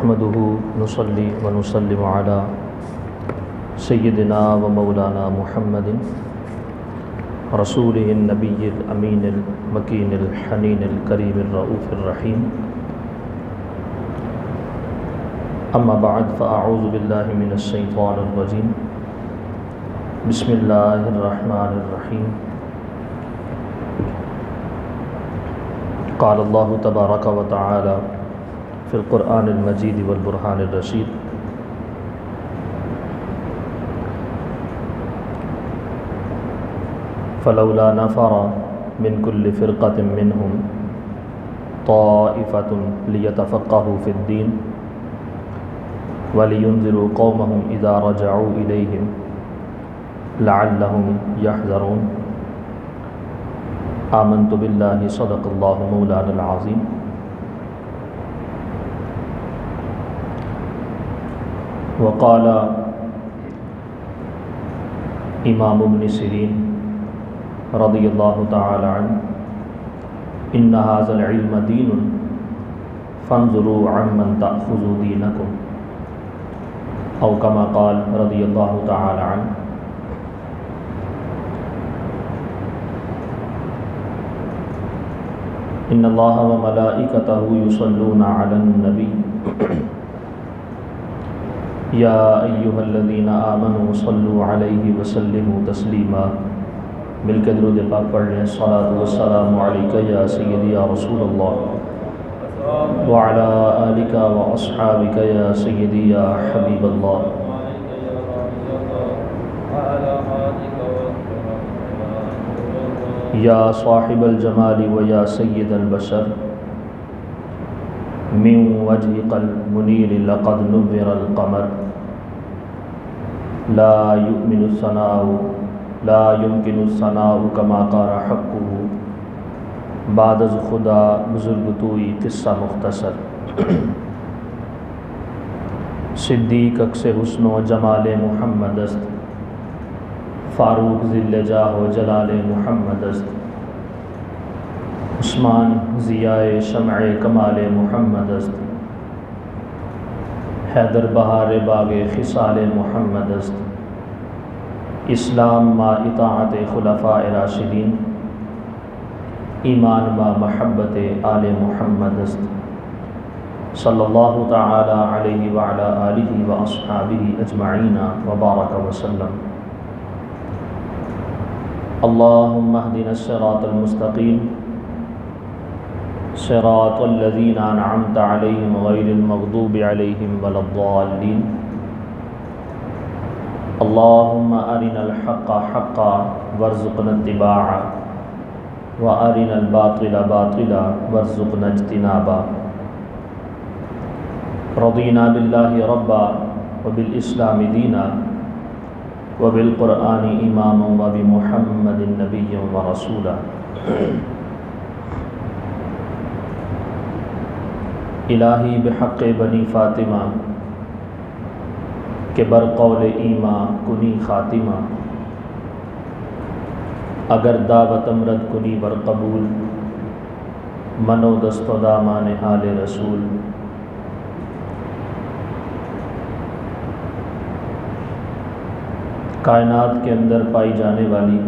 نحمده نصلي ونسلم على سيدنا ومولانا محمد رسوله النبي الأمين المكين الحنين الكريم الرؤوف الرحيم. أما بعد فأعوذ بالله من الشيطان الرجيم. بسم الله الرحمن الرحيم. قال الله تبارك وتعالى في القرآن المجيد والبرهان الرشيد: فلولا نفر من كل فرقة منهم طائفة ليتفقهوا في الدين ولينذروا قومهم إذا رجعوا إليهم لعلهم يحذرون. آمنت بالله صدق الله مولانا العظيم. وقال امام ابن سیرین رضی اللہ تعالی عنہ: ان هذا العلم دین فانظروا عمن تأخذوا دینکم، او کما قال رضی اللہ تعالی عنہ. ان اللہ وملائکتہ یصلون علی النبی یا ایہا الذین آمنوا صلوا علیہ وسلموا تسلیما. مل کے درود پاک پڑھ لیں: الصلاۃ والسلام علیک یا سیدی یا رسول اللہ وعلی آلک واصحابک یا سیدی یا حبیب اللہ. یا صاحب الجمال و یا سید البشر من وجهك المنیر لقد نور القمر. لا يمكن الثناء كما قال حقه بعد از خدا بزرگ توئی قصہ مختصر. صدیق اکس حسن و جمال محمد است، فاروق ذل جاہ و جلال محمد است. عثمان ضیاء شمع کمال محمد است، حیدر بہار باغ خصال محمد است. اسلام ما اطاعت خلفاء راشدین، ایمان ما محبت آل محمد است. صلی اللہ تعالی علیہ وعلی آلہ واصحابہ اجمعین وبارک وسلم. اللہم اہدنا الصراط المستقیم صراط الذین انعمت علیہم غیر المغضوب علیہم ولا الضالین. اللہم ارنا الحق حقا وارزقنا اتباعہ وارنا الباطل باطلا وارزقنا اجتنابا. رضینا باللہ ربا وبالاسلام دینا وبالقرآن اماما وبمحمد نبی ورسولا. الہی بحق بنی فاطمہ کہ بر قول ایما کنی خاتمہ. اگر دعوت امرد کنی بر قبول منو دست و دامان حال رسول. کائنات کے اندر پائی جانے والی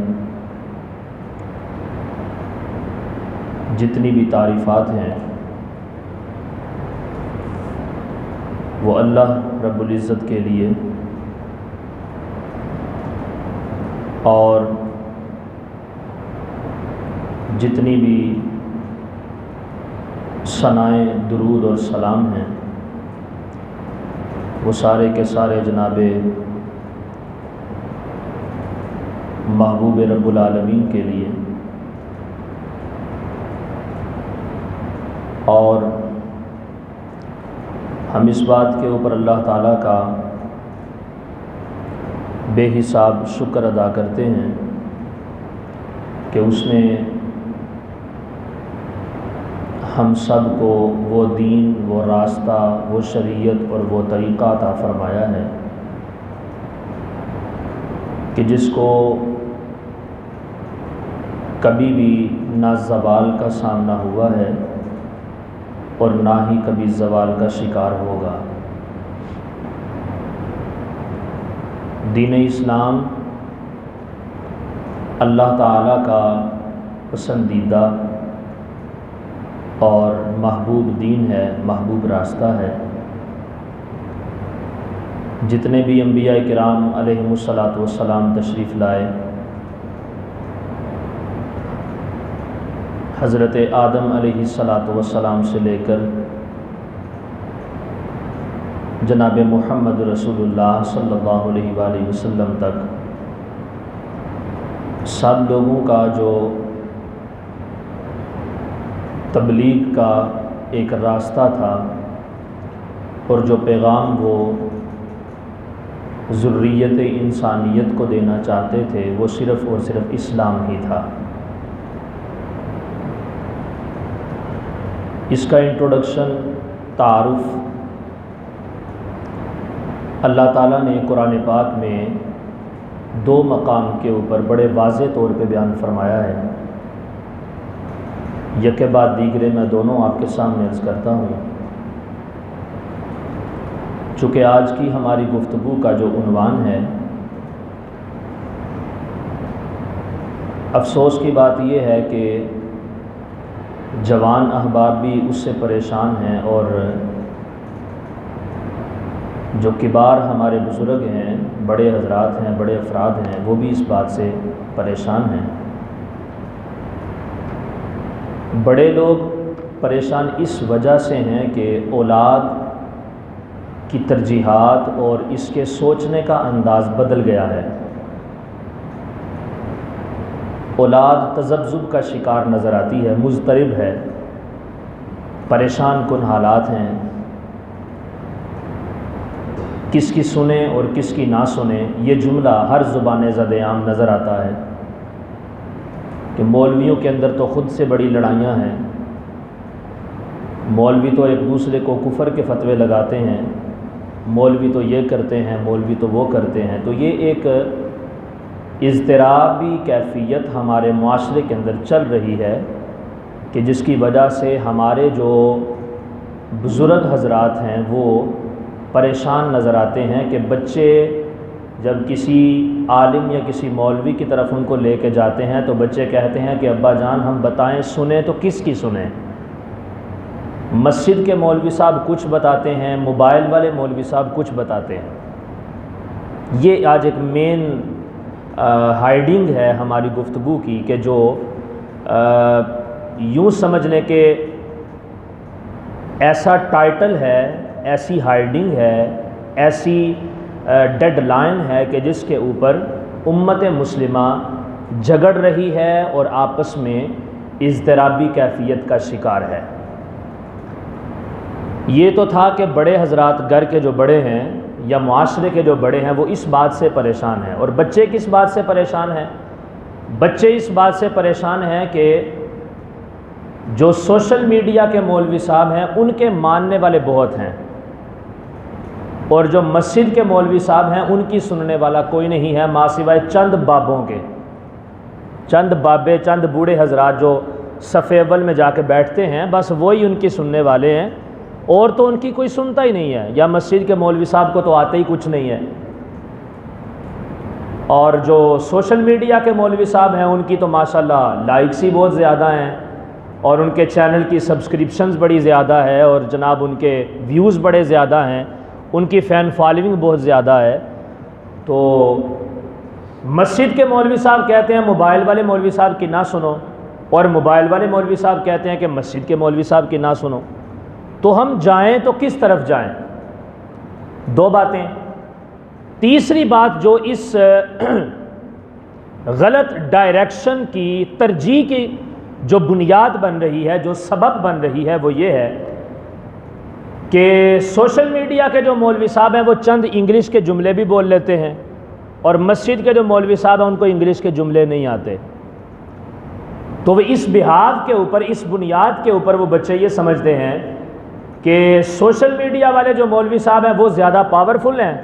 جتنی بھی تعریفات ہیں وہ اللہ رب العزت کے لیے اور جتنی بھی ثنائے درود اور سلام ہیں وہ سارے کے سارے جناب محبوب رب العالمین کے لیے. اور ہم اس بات کے اوپر اللہ تعالیٰ کا بے حساب شکر ادا کرتے ہیں کہ اس نے ہم سب کو وہ دین، وہ راستہ، وہ شریعت اور وہ طریقہ عطا فرمایا ہے کہ جس کو کبھی بھی نہ زوال کا سامنا ہوا ہے اور نہ ہی کبھی زوال کا شکار ہوگا۔ دین اسلام اللہ تعالیٰ کا پسندیدہ اور محبوب دین ہے، محبوب راستہ ہے۔ جتنے بھی انبیاء کرام علیہم الصلاۃ والسلام تشریف لائے، حضرت آدم علیہ الصلاۃ والسلام سے لے کر جناب محمد رسول اللہ صلی اللہ علیہ وآلہ وسلم تک سب لوگوں کا جو تبلیغ کا ایک راستہ تھا اور جو پیغام وہ ذریت انسانیت کو دینا چاہتے تھے، وہ صرف اور صرف اسلام ہی تھا۔ اس کا انٹروڈکشن، تعارف اللہ تعالیٰ نے قرآن پاک میں دو مقام کے اوپر بڑے واضح طور پہ بیان فرمایا ہے۔ یکے بعد دیگرے میں دونوں آپ کے سامنے عرض کرتا ہوں۔ چونکہ آج کی ہماری گفتگو کا جو عنوان ہے، افسوس کی بات یہ ہے کہ جوان احباب بھی اس سے پریشان ہیں، اور جو کبار ہمارے بزرگ ہیں، بڑے حضرات ہیں، بڑے افراد ہیں، وہ بھی اس بات سے پریشان ہیں۔ بڑے لوگ پریشان اس وجہ سے ہیں کہ اولاد کی ترجیحات اور اس کے سوچنے کا انداز بدل گیا ہے۔ اولاد تذبذب کا شکار نظر آتی ہے، مضطرب ہے، پریشان کن حالات ہیں، کس کی سنیں اور کس کی نہ سنیں، یہ جملہ ہر زبان زد عام نظر آتا ہے کہ مولویوں کے اندر تو خود سے بڑی لڑائیاں ہیں۔ مولوی تو ایک دوسرے کو کفر کے فتوے لگاتے ہیں، مولوی تو یہ کرتے ہیں، مولوی تو وہ کرتے ہیں۔ تو یہ ایک اضطرابی کیفیت ہمارے معاشرے کے اندر چل رہی ہے کہ جس کی وجہ سے ہمارے جو بزرگ حضرات ہیں وہ پریشان نظر آتے ہیں کہ بچے جب کسی عالم یا کسی مولوی کی طرف ان کو لے کے جاتے ہیں تو بچے کہتے ہیں کہ ابا جان ہم بتائیں، سنیں تو کس کی سنیں؟ مسجد کے مولوی صاحب کچھ بتاتے ہیں، موبائل والے مولوی صاحب کچھ بتاتے ہیں۔ یہ آج ایک مین ہائیڈنگ ہے ہماری گفتگو کی کہ جو یوں سمجھ لیں کہ ایسا ٹائٹل ہے، ایسی ہائیڈنگ ہے، ایسی ڈیڈ لائن ہے کہ جس کے اوپر امت مسلمہ جھگڑ رہی ہے اور آپس میں اضطرابی کیفیت کا شکار ہے۔ یہ تو تھا کہ بڑے حضرات گھر کے جو بڑے ہیں یا معاشرے کے جو بڑے ہیں وہ اس بات سے پریشان ہیں، اور بچے کس بات سے پریشان ہیں؟ بچے اس بات سے پریشان ہیں کہ جو سوشل میڈیا کے مولوی صاحب ہیں ان کے ماننے والے بہت ہیں، اور جو مسجد کے مولوی صاحب ہیں ان کی سننے والا کوئی نہیں ہے ماں سوائے چند بابوں کے، چند بابے، چند بوڑھے حضرات جو صف اول میں جا کے بیٹھتے ہیں، بس وہی ان کی سننے والے ہیں، اور تو ان کی کوئی سنتا ہی نہیں ہے، یا مسجد کے مولوی صاحب کو تو آتے ہی کچھ نہیں ہے۔ اور جو سوشل میڈیا کے مولوی صاحب ہیں ان کی تو ماشاءاللہ لائکس ہی بہت زیادہ ہیں، اور ان کے چینل کی سبسکرپشنز بڑی زیادہ ہے، اور جناب ان کے ویوز بڑے زیادہ ہیں، ان کی فین فالوئنگ بہت زیادہ ہے۔ تو مسجد کے مولوی صاحب کہتے ہیں موبائل والے مولوی صاحب کی نہ سنو، اور موبائل والے مولوی صاحب کہتے ہیں کہ مسجد کے مولوی صاحب کی نہ سنو۔ تو ہم جائیں تو کس طرف جائیں؟ دو باتیں۔ تیسری بات جو اس غلط ڈائریکشن کی ترجیح کی جو بنیاد بن رہی ہے، جو سبب بن رہی ہے، وہ یہ ہے کہ سوشل میڈیا کے جو مولوی صاحب ہیں وہ چند انگلش کے جملے بھی بول لیتے ہیں، اور مسجد کے جو مولوی صاحب ہیں ان کو انگلش کے جملے نہیں آتے۔ تو وہ اس بحاف کے اوپر، اس بنیاد کے اوپر وہ بچے یہ سمجھتے ہیں کہ سوشل میڈیا والے جو مولوی صاحب ہیں وہ زیادہ پاورفل ہیں،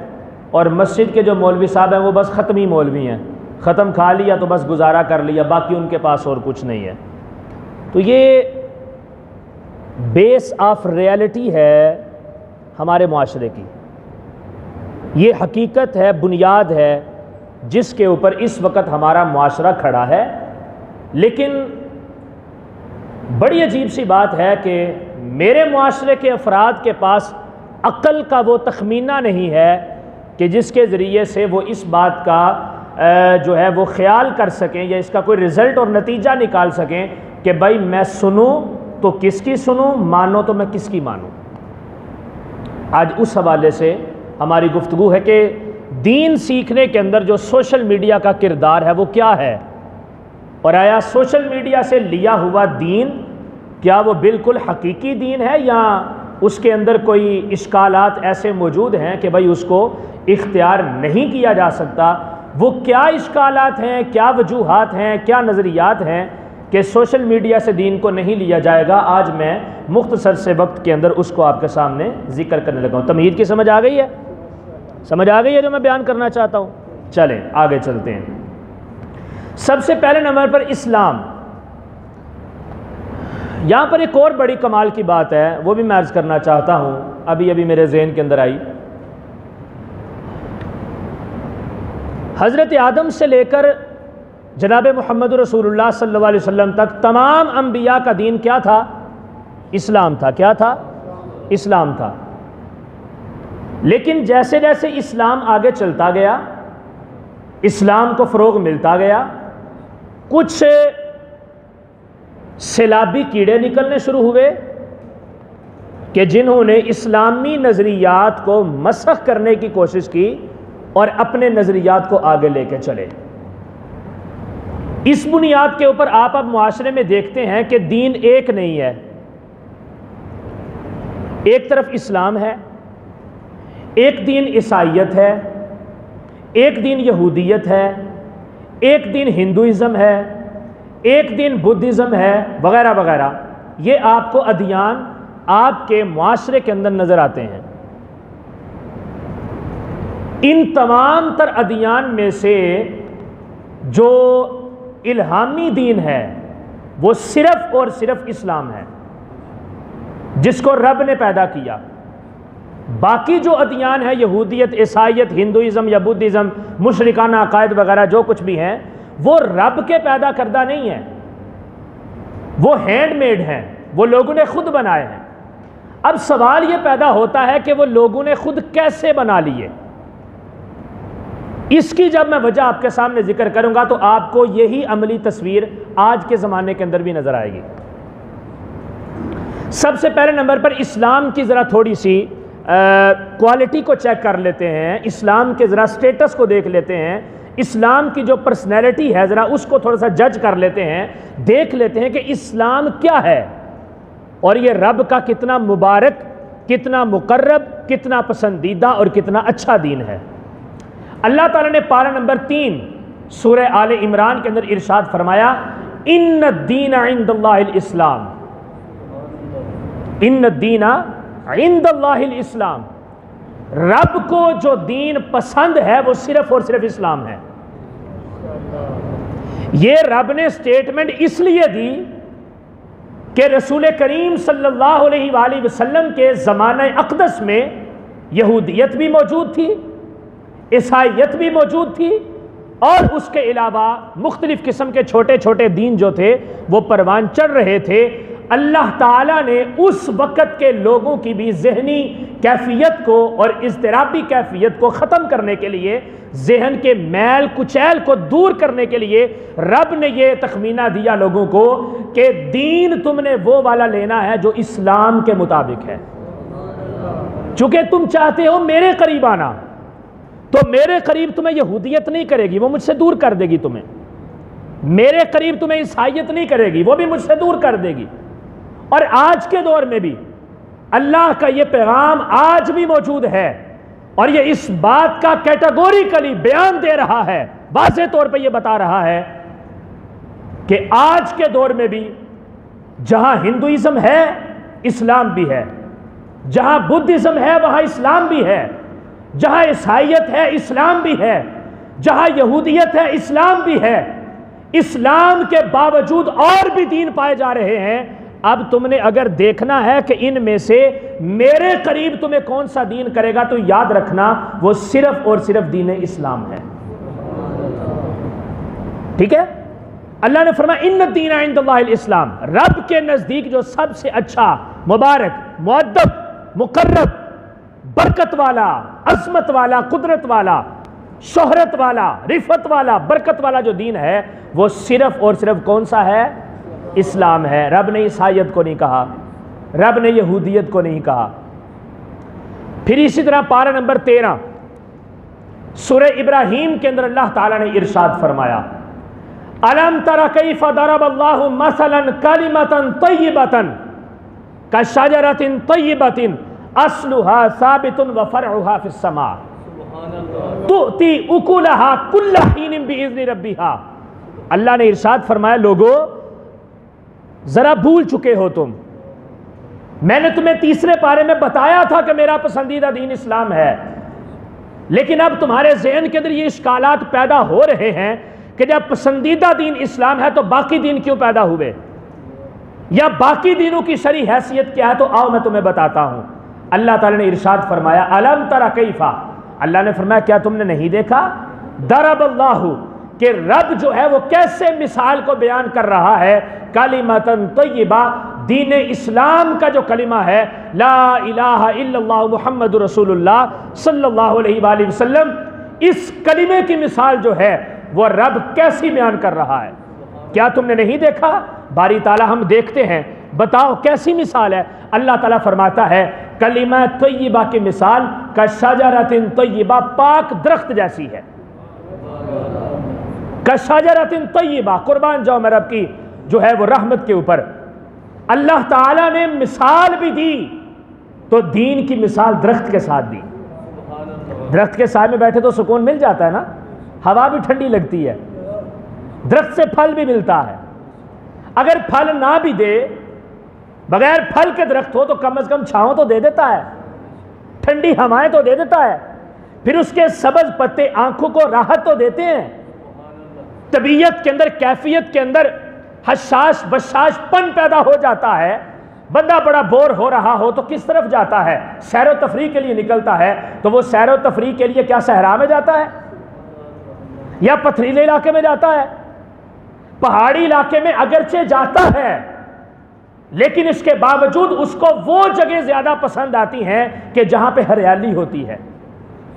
اور مسجد کے جو مولوی صاحب ہیں وہ بس ختمی مولوی ہیں، ختم کھا لیا تو بس گزارا کر لیا، باقی ان کے پاس اور کچھ نہیں ہے۔ تو یہ بیس آف ریئلٹی ہے ہمارے معاشرے کی. یہ حقیقت ہے، بنیاد ہے جس کے اوپر اس وقت ہمارا معاشرہ کھڑا ہے. لیکن بڑی عجیب سی بات ہے کہ میرے معاشرے کے افراد کے پاس عقل کا وہ تخمینہ نہیں ہے کہ جس کے ذریعے سے وہ اس بات کا جو ہے وہ خیال کر سکیں یا اس کا کوئی رزلٹ اور نتیجہ نکال سکیں کہ بھائی میں سنوں تو کس کی سنوں، مانو تو میں کس کی مانوں. آج اس حوالے سے ہماری گفتگو ہے کہ دین سیکھنے کے اندر جو سوشل میڈیا کا کردار ہے وہ کیا ہے، اور آیا سوشل میڈیا سے لیا ہوا دین کیا وہ بالکل حقیقی دین ہے یا اس کے اندر کوئی اشکالات ایسے موجود ہیں کہ بھائی اس کو اختیار نہیں کیا جا سکتا. وہ کیا اشکالات ہیں، کیا وجوہات ہیں، کیا نظریات ہیں کہ سوشل میڈیا سے دین کو نہیں لیا جائے گا، آج میں مختصر سے وقت کے اندر اس کو آپ کے سامنے ذکر کرنے لگا ہوں. تمہید کی سمجھ آ گئی ہے؟ سمجھ آ گئی ہے جو میں بیان کرنا چاہتا ہوں؟ چلیں آگے چلتے ہیں. سب سے پہلے نمبر پر اسلام. یہاں پر ایک اور بڑی کمال کی بات ہے، وہ بھی میں عرض کرنا چاہتا ہوں، ابھی میرے ذہن کے اندر آئی. حضرت آدم سے لے کر جناب محمد رسول اللہ صلی اللہ علیہ وسلم تک تمام انبیاء کا دین کیا تھا؟ اسلام تھا. کیا تھا؟ اسلام تھا. لیکن جیسے جیسے اسلام آگے چلتا گیا، اسلام کو فروغ ملتا گیا، کچھ سیلابی کیڑے نکلنے شروع ہوئے کہ جنہوں نے اسلامی نظریات کو مسخ کرنے کی کوشش کی اور اپنے نظریات کو آگے لے کے چلے. اس بنیاد کے اوپر آپ اب معاشرے میں دیکھتے ہیں کہ دین ایک نہیں ہے. ایک طرف اسلام ہے، ایک دین عیسائیت ہے، ایک دین یہودیت ہے، ایک دین ہندوازم ہے، ایک دین بدھزم ہے، وغیرہ وغیرہ. یہ آپ کو ادیان آپ کے معاشرے کے اندر نظر آتے ہیں. ان تمام تر ادیان میں سے جو الہامی دین ہے وہ صرف اور صرف اسلام ہے جس کو رب نے پیدا کیا. باقی جو ادیان ہیں، یہودیت، عیسائیت، ہندوازم یا بدھزم، مشرکانہ عقائد وغیرہ جو کچھ بھی ہیں، وہ رب کے پیدا کردہ نہیں ہیں، وہ ہینڈ میڈ ہیں، وہ لوگوں نے خود بنائے ہیں. اب سوال یہ پیدا ہوتا ہے کہ وہ لوگوں نے خود کیسے بنا لیے. اس کی جب میں وجہ آپ کے سامنے ذکر کروں گا تو آپ کو یہی عملی تصویر آج کے زمانے کے اندر بھی نظر آئے گی. سب سے پہلے نمبر پر اسلام کی ذرا تھوڑی سی کوالٹی کو چیک کر لیتے ہیں، اسلام کے ذرا سٹیٹس کو دیکھ لیتے ہیں، اسلام کی جو پرسنالٹی ہے ذرا اس کو تھوڑا سا جج کر لیتے ہیں، دیکھ لیتے ہیں کہ اسلام کیا ہے اور یہ رب کا کتنا مبارک، کتنا مقرب، کتنا پسندیدہ اور کتنا اچھا دین ہے. اللہ تعالیٰ نے پارہ نمبر 3 سورہ آل عمران کے اندر ارشاد فرمایا، ان الدین عند اللہ الاسلام. ان الدین عند اللہ الاسلام. رب کو جو دین پسند ہے وہ صرف اور صرف اسلام ہے. یہ رب نے سٹیٹمنٹ اس لیے دی کہ رسول کریم صلی اللہ علیہ وآلہ وسلم کے زمانہ اقدس میں یہودیت بھی موجود تھی، عیسائیت بھی موجود تھی، اور اس کے علاوہ مختلف قسم کے چھوٹے چھوٹے دین جو تھے وہ پروان چڑھ رہے تھے. اللہ تعالیٰ نے اس وقت کے لوگوں کی بھی ذہنی کیفیت کو اور اضطرابی کیفیت کو ختم کرنے کے لیے، ذہن کے میل کچیل کو دور کرنے کے لیے رب نے یہ تخمینہ دیا لوگوں کو کہ دین تم نے وہ والا لینا ہے جو اسلام کے مطابق ہے. چونکہ تم چاہتے ہو میرے قریب آنا، تو میرے قریب تمہیں یہودیت نہیں کرے گی، وہ مجھ سے دور کر دے گی تمہیں. میرے قریب تمہیں عیسائیت نہیں کرے گی، وہ بھی مجھ سے دور کر دے گی. اور آج کے دور میں بھی اللہ کا یہ پیغام آج بھی موجود ہے اور یہ اس بات کا کیٹیگوریکلی بیان دے رہا ہے، واضح طور پہ یہ بتا رہا ہے کہ آج کے دور میں بھی جہاں ہندوازم ہے اسلام بھی ہے، جہاں بدھزم ہے وہاں اسلام بھی ہے، جہاں عیسائیت ہے اسلام بھی ہے، جہاں یہودیت ہے اسلام بھی ہے. اسلام کے باوجود اور بھی دین پائے جا رہے ہیں. اب تم نے اگر دیکھنا ہے کہ ان میں سے میرے قریب تمہیں کون سا دین کرے گا تو یاد رکھنا وہ صرف اور صرف دین اسلام ہے. ٹھیک ہے؟ اللہ نے فرمایا ان الدین عند اللہ الاسلام، رب کے نزدیک جو سب سے اچھا، مبارک، مؤدب، مقرب، برکت والا، عظمت والا، قدرت والا، شہرت والا، رفعت والا، برکت والا جو دین ہے وہ صرف اور صرف کون سا ہے؟ اسلام ہے. رب نے عیسائیت کو نہیں کہا، رب نے یہودیت کو نہیں کہا. پھر اسی طرح پارہ نمبر 13 سورہ ابراہیم کے اندر اللہ تعالیٰ نے ارشاد فرمایا الم تر کیف ضرب اللہ مثلا کلمۃ طیبۃ کشجرۃ طیبۃ اصلها ثابت وفرعها فی السماء تؤتی اکلها کل حین باذن ربها. اللہ نے ارشاد فرمایا لوگو ذرا بھول چکے ہو تم، میں نے تمہیں تیسرے پارے میں بتایا تھا کہ میرا پسندیدہ دین اسلام ہے، لیکن اب تمہارے ذہن کے اندر یہ اشکالات پیدا ہو رہے ہیں کہ جب پسندیدہ دین اسلام ہے تو باقی دین کیوں پیدا ہوئے، یا باقی دینوں کی شرعی حیثیت کیا ہے؟ تو آؤ میں تمہیں بتاتا ہوں. اللہ تعالیٰ نے ارشاد فرمایا الم تر کیفا، اللہ نے فرمایا کیا تم نے نہیں دیکھا؟ ضرب اللہ، کہ رب جو ہے وہ کیسے مثال کو بیان کر رہا ہے، کلمۃ طیبہ، دین اسلام کا جو کلمہ ہے لا الہ الا اللہ محمد رسول اللہ صلی اللہ علیہ وآلہ وسلم، اس کلمے کی مثال جو ہے وہ رب کیسی بیان کر رہا ہے. کیا تم نے نہیں دیکھا؟ باری تعالیٰ ہم دیکھتے ہیں، بتاؤ کیسی مثال ہے؟ اللہ تعالیٰ فرماتا ہے کلمہ طیبہ کی مثال کشجرۃ طیبہ، پاک درخت جیسی ہے. کشجرۃ طیبہ، قربان جاؤ میں رب کی جو ہے وہ رحمت کے اوپر. اللہ تعالیٰ نے مثال بھی دی تو دین کی مثال درخت کے ساتھ دی. درخت کے سائے میں بیٹھے تو سکون مل جاتا ہے نا، ہوا بھی ٹھنڈی لگتی ہے، درخت سے پھل بھی ملتا ہے. اگر پھل نہ بھی دے، بغیر پھل کے درخت ہو تو کم از کم چھاؤں تو دے دیتا ہے، ٹھنڈی ہوائیں تو دے دیتا ہے. پھر اس کے سبز پتے آنکھوں کو راحت تو دیتے ہیں. طبیعت کے اندر، کیفیت کے اندر حشاش بشاش پن پیدا ہو جاتا ہے. بندہ بڑا بور ہو رہا ہو تو کس طرف جاتا ہے؟ سیر و تفریح کے لیے نکلتا ہے. تو وہ سیر و تفریح کے لیے کیا صحرا میں جاتا ہے یا پتھریلے علاقے میں جاتا ہے؟ پہاڑی علاقے میں اگرچہ جاتا ہے، لیکن اس کے باوجود اس کو وہ جگہ زیادہ پسند آتی ہیں کہ جہاں پہ ہریالی ہوتی ہے،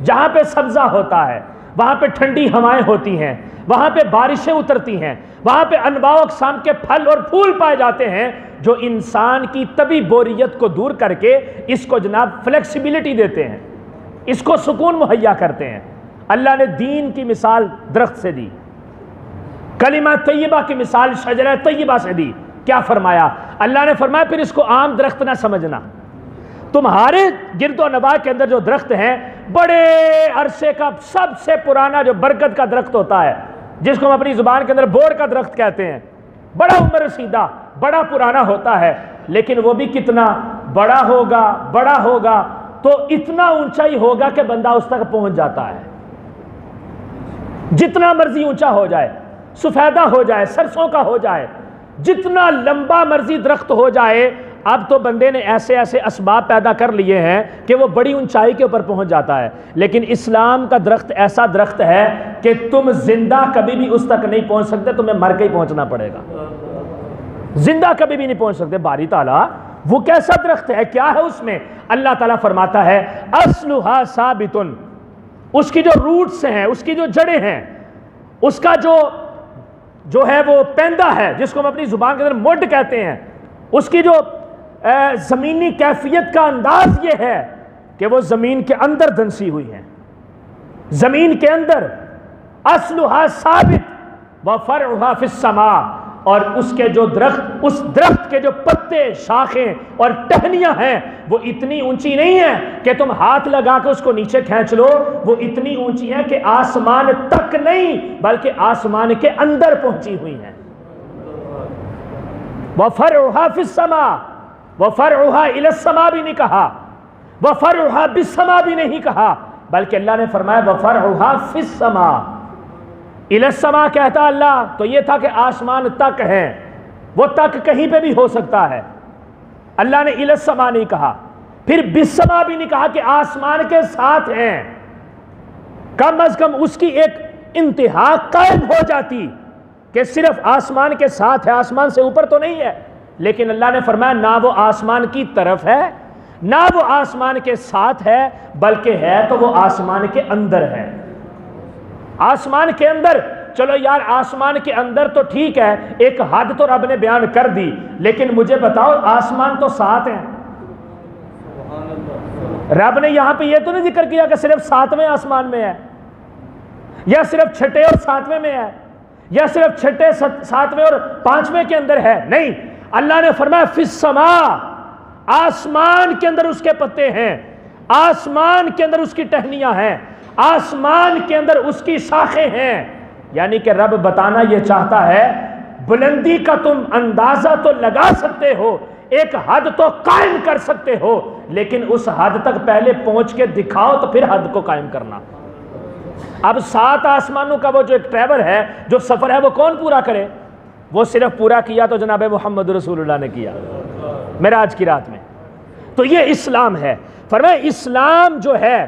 جہاں پہ سبزہ ہوتا ہے، وہاں پہ ٹھنڈی ہوائیں ہوتی ہیں، وہاں پہ بارشیں اترتی ہیں، وہاں پہ انواع و اقسام کے پھل اور پھول پائے جاتے ہیں جو انسان کی طبی بوریت کو دور کر کے اس کو جناب فلیکسیبلٹی دیتے ہیں، اس کو سکون مہیا کرتے ہیں. اللہ نے دین کی مثال درخت سے دی، کلمہ طیبہ کی مثال شجرہ طیبہ سے دی. کیا فرمایا؟ اللہ نے فرمایا پھر اس کو عام درخت نہ سمجھنا. تمہارے گرد و نواح کے اندر جو درخت ہیں، بڑے عرصے کا سب سے پرانا جو برکت کا درخت ہوتا ہے، جس کو ہم اپنی زبان کے اندر بور کا درخت کہتے ہیں، بڑا عمر رسیدہ، بڑا پرانا ہوتا ہے، لیکن وہ بھی کتنا بڑا ہوگا تو اتنا اونچائی ہوگا کہ بندہ اس تک پہنچ جاتا ہے. جتنا مرضی اونچا ہو جائے، سفیدہ ہو جائے، سرسوں کا ہو جائے، جتنا لمبا مرضی درخت ہو جائے، اب تو بندے نے ایسے ایسے اسباب پیدا کر لیے ہیں کہ وہ بڑی اونچائی کے اوپر پہنچ جاتا ہے. لیکن اسلام کا درخت ایسا درخت ہے کہ تم زندہ کبھی بھی اس تک نہیں پہنچ سکتے، تمہیں مر کے ہی پہنچنا پڑے گا. زندہ کبھی بھی نہیں پہنچ سکتے. باری تعالیٰ وہ کیسا درخت ہے، کیا ہے اس میں؟ اللہ تعالیٰ فرماتا ہے اصلھا ثابت، اس کی جو روٹس ہیں، اس کی جو جڑیں ہیں، اس کا جو ہے وہ پیندہ ہے، جس کو ہم اپنی زبان کے اندر مڈ کہتے ہیں، اس کی جو زمینی کیفیت کا انداز یہ ہے کہ وہ زمین کے اندر دنسی ہوئی ہیں، زمین کے اندر. اصلھا ثابت وفرعھا فی السماء، اور اس کے جو درخت، اس درخت کے جو پتے، شاخیں اور ٹہنیاں ہیں وہ اتنی اونچی نہیں ہیں کہ تم ہاتھ لگا کے اس کو نیچے کھینچ لو، وہ اتنی اونچی ہیں کہ آسمان تک نہیں بلکہ آسمان کے اندر پہنچی ہوئی ہیں. وفرعھا فی السماء، وفرعھا الی السماء بھی نہیں کہا، وفرعھا بالسماء بھی نہیں کہا، بلکہ اللہ نے فرمایا وفرعھا فی السماء. الی السماء کہتا اللہ تو یہ تھا کہ آسمان تک ہے، وہ تک کہیں پہ بھی ہو سکتا ہے. اللہ نے السما نہیں کہا، پھر بالسما بھی نہیں کہا کہ آسمان کے ساتھ ہیں، کم از کم اس کی ایک انتہا قائم ہو جاتی کہ صرف آسمان کے ساتھ ہے، آسمان سے اوپر تو نہیں ہے۔ لیکن اللہ نے فرمایا نہ وہ آسمان کی طرف ہے نہ وہ آسمان کے ساتھ ہے، بلکہ ہے تو وہ آسمان کے اندر ہے۔ آسمان کے اندر، چلو یار آسمان کے اندر تو ٹھیک ہے، ایک حد تو رب نے بیان کر دی، لیکن مجھے بتاؤ آسمان تو ساتھ ہیں۔ رب نے یہاں پہ یہ تو نہیں ذکر کیا کہ صرف 7ویں آسمان میں ہے، یا صرف 6 اور 7ویں میں ہے، یا صرف 6 7ویں اور 5ویں کے اندر ہے، نہیں، اللہ نے فرمایا فی السماء، آسمان کے اندر اس کے پتے ہیں، آسمان کے اندر اس کی ٹہنیاں ہیں، آسمان کے اندر اس کی شاخیں ہیں۔ یعنی کہ رب بتانا یہ چاہتا ہے بلندی کا تم اندازہ تو لگا سکتے ہو، ایک حد تو قائم کر سکتے ہو، لیکن اس حد تک پہلے پہنچ کے دکھاؤ تو پھر حد کو قائم کرنا۔ اب 7 آسمانوں کا وہ جو ایک ٹریول ہے، جو سفر ہے، وہ کون پورا کرے؟ وہ صرف پورا کیا تو جناب محمد رسول اللہ نے کیا معراج کی رات میں۔ تو یہ اسلام ہے۔ فرمایا اسلام جو ہے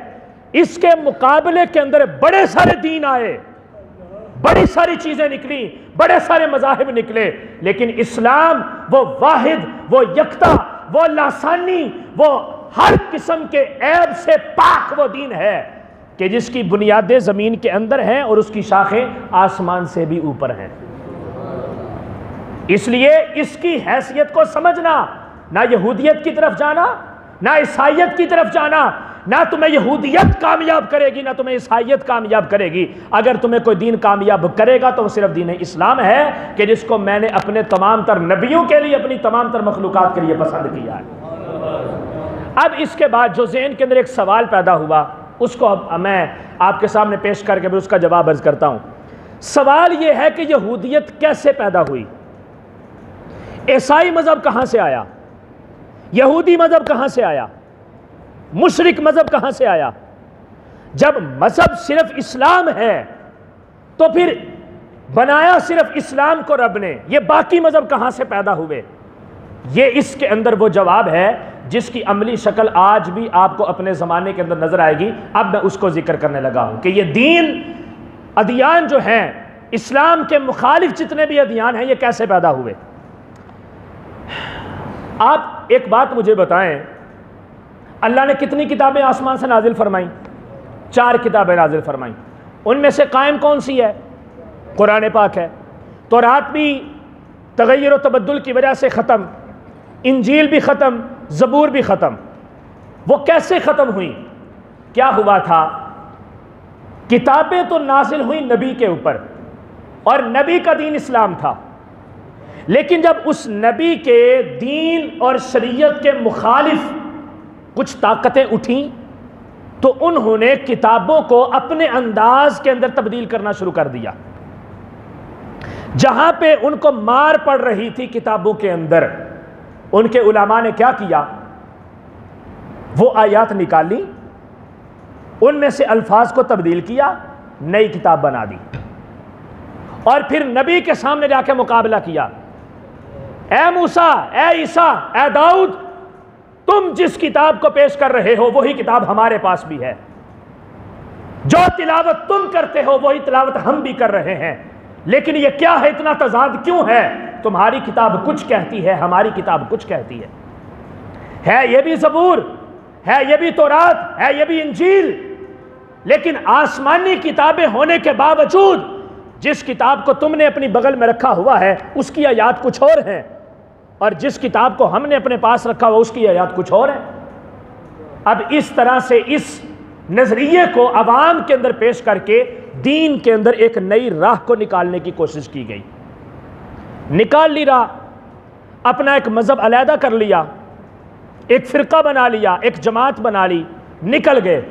اس کے مقابلے کے اندر بڑے سارے دین آئے، بڑی ساری چیزیں نکلی، بڑے سارے مذاہب نکلے، لیکن اسلام وہ واحد، وہ یکتا، وہ لاسانی، وہ ہر قسم کے عیب سے پاک وہ دین ہے کہ جس کی بنیادیں زمین کے اندر ہیں اور اس کی شاخیں آسمان سے بھی اوپر ہیں۔ اس لیے اس کی حیثیت کو سمجھنا، نہ یہودیت کی طرف جانا، نہ عیسائیت کی طرف جانا، نہ تمہیں یہودیت کامیاب کرے گی نہ تمہیں عیسائیت کامیاب کرے گی۔ اگر تمہیں کوئی دین کامیاب کرے گا تو وہ صرف دین اسلام ہے کہ جس کو میں نے اپنے تمام تر نبیوں کے لیے، اپنی تمام تر مخلوقات کے لیے پسند کیا ہے۔ اب اس کے بعد جو ذہن کے اندر ایک سوال پیدا ہوا، اس کو میں آپ کے سامنے پیش کر کے اس کا جواب عرض کرتا ہوں۔ سوال یہ ہے کہ یہودیت کیسے پیدا ہوئی؟ عیسائی مذہب کہاں سے آیا؟ یہودی مذہب کہاں سے آیا؟ مشرک مذہب کہاں سے آیا؟ جب مذہب صرف اسلام ہے تو پھر بنایا صرف اسلام کو رب نے، یہ باقی مذہب کہاں سے پیدا ہوئے؟ یہ اس کے اندر وہ جواب ہے جس کی عملی شکل آج بھی آپ کو اپنے زمانے کے اندر نظر آئے گی۔ اب میں اس کو ذکر کرنے لگا ہوں کہ یہ دین، ادیان جو ہیں، اسلام کے مخالف جتنے بھی ادیان ہیں، یہ کیسے پیدا ہوئے۔ آپ ایک بات مجھے بتائیں، اللہ نے کتنی کتابیں آسمان سے نازل فرمائیں؟ 4 کتابیں نازل فرمائیں۔ ان میں سے قائم کون سی ہے؟ قرآن پاک ہے۔ تورات بھی تغیر و تبدل کی وجہ سے ختم، انجیل بھی ختم، زبور بھی ختم۔ وہ کیسے ختم ہوئیں؟ کیا ہوا تھا؟ کتابیں تو نازل ہوئیں نبی کے اوپر، اور نبی کا دین اسلام تھا، لیکن جب اس نبی کے دین اور شریعت کے مخالف کچھ طاقتیں اٹھیں تو انہوں نے کتابوں کو اپنے انداز کے اندر تبدیل کرنا شروع کر دیا۔ جہاں پہ ان کو مار پڑ رہی تھی کتابوں کے اندر، ان کے علماء نے کیا کیا؟ وہ آیات نکالی، ان میں سے الفاظ کو تبدیل کیا، نئی کتاب بنا دی، اور پھر نبی کے سامنے جا کے مقابلہ کیا۔ اے موسیٰ، اے عیسیٰ، اے داؤد، تم جس کتاب کو پیش کر رہے ہو وہی کتاب ہمارے پاس بھی ہے، جو تلاوت تم کرتے ہو وہی تلاوت ہم بھی کر رہے ہیں، لیکن یہ کیا ہے، اتنا تضاد کیوں ہے؟ تمہاری کتاب کچھ کہتی ہے، ہماری کتاب کچھ کہتی ہے یہ بھی زبور ہے، یہ بھی تورات ہے، یہ بھی انجیل، لیکن آسمانی کتابیں ہونے کے باوجود جس کتاب کو تم نے اپنی بغل میں رکھا ہوا ہے اس کی آیات کچھ اور ہیں، اور جس کتاب کو ہم نے اپنے پاس رکھا ہوا اس کی آیات کچھ اور ہیں۔ اب اس طرح سے اس نظریے کو عوام کے اندر پیش کر کے دین کے اندر ایک نئی راہ کو نکالنے کی کوشش کی گئی۔ نکال لی راہ، اپنا ایک مذہب علیحدہ کر لیا، ایک فرقہ بنا لیا، ایک جماعت بنا لی، نکل گئے۔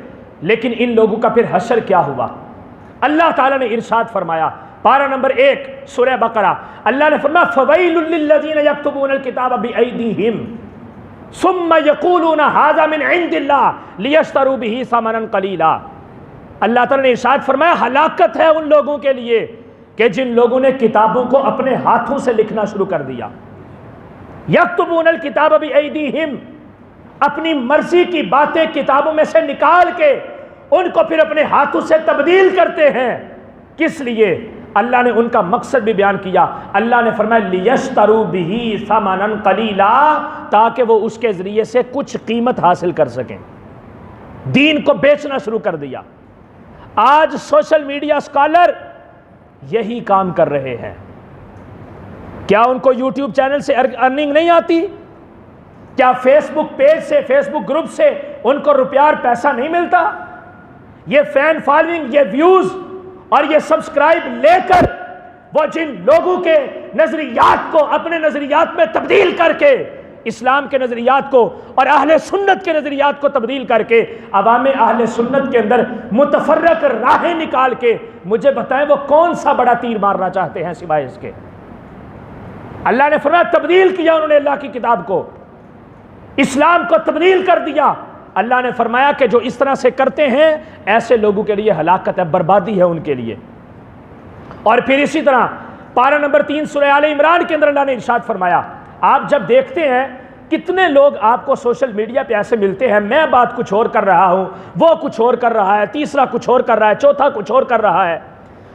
لیکن ان لوگوں کا پھر حشر کیا ہوا؟ اللہ تعالیٰ نے ارشاد فرمایا، پارہ نمبر 1 سورہ بقرہ، اللہ نے فرمایا فَوَيْلٌ لِّلَّذِينَ يَكْتُبُونَ الْكِتَابَ بِأَيْدِيهِمْ ثُمَّ يَقُولُونَ هَذَا مِنْ عِنْدِ اللَّهِ لِيَشْتَرُوا بِهِ ثَمَنًا قَلِيلًا۔ اللہ تعالیٰ نے ارشاد فرمایا ہلاکت ہے ان لوگوں کے لیے کہ جن لوگوں نے کتابوں کو اپنے ہاتھوں سے لکھنا شروع کر دیا، یکتبون الکتاب بایدیہم، اپنی مرضی کی باتیں کتابوں میں سے نکال کے ان کو پھر اپنے ہاتھوں سے تبدیل کرتے ہیں. کس لیے؟ اللہ نے ان کا مقصد بھی بیان کیا. اللہ نے فرمایا لیشتروا بہ ثمنا قلیلا، تاکہ وہ اس کے ذریعے سے کچھ قیمت حاصل کر سکیں. دین کو بیچنا شروع کر دیا. آج سوشل میڈیا اسکالر یہی کام کر رہے ہیں. کیا ان کو یوٹیوب چینل سے ارننگ نہیں آتی؟ کیا فیس بک پیج سے، فیس بک گروپ سے ان کو روپیہ اور پیسہ نہیں ملتا؟ یہ فین فالوئنگ، یہ ویوز اور یہ سبسکرائب لے کر وہ جن لوگوں کے نظریات کو اپنے نظریات میں تبدیل کر کے، اسلام کے نظریات کو اور اہل سنت کے نظریات کو تبدیل کر کے عوام اہل سنت کے اندر متفرق راہیں نکال کے، مجھے بتائیں وہ کون سا بڑا تیر مارنا چاہتے ہیں سوائے اس کے؟ اللہ نے فرمایا تبدیل کیا انہوں نے اللہ کی کتاب کو، اسلام کو تبدیل کر دیا. اللہ نے فرمایا کہ جو اس طرح سے کرتے ہیں ایسے لوگوں کے لیے ہلاکت ہے، بربادی ہے ان کے لیے. اور پھر اسی طرح پارہ نمبر 3 سورہ آل عمران کے اندر اللہ نے ارشاد فرمایا، آپ جب دیکھتے ہیں کتنے لوگ آپ کو سوشل میڈیا پہ ایسے ملتے ہیں، میں بات کچھ اور کر رہا ہوں، وہ کچھ اور کر رہا ہے، تیسرا کچھ اور کر رہا ہے، چوتھا کچھ اور کر رہا ہے،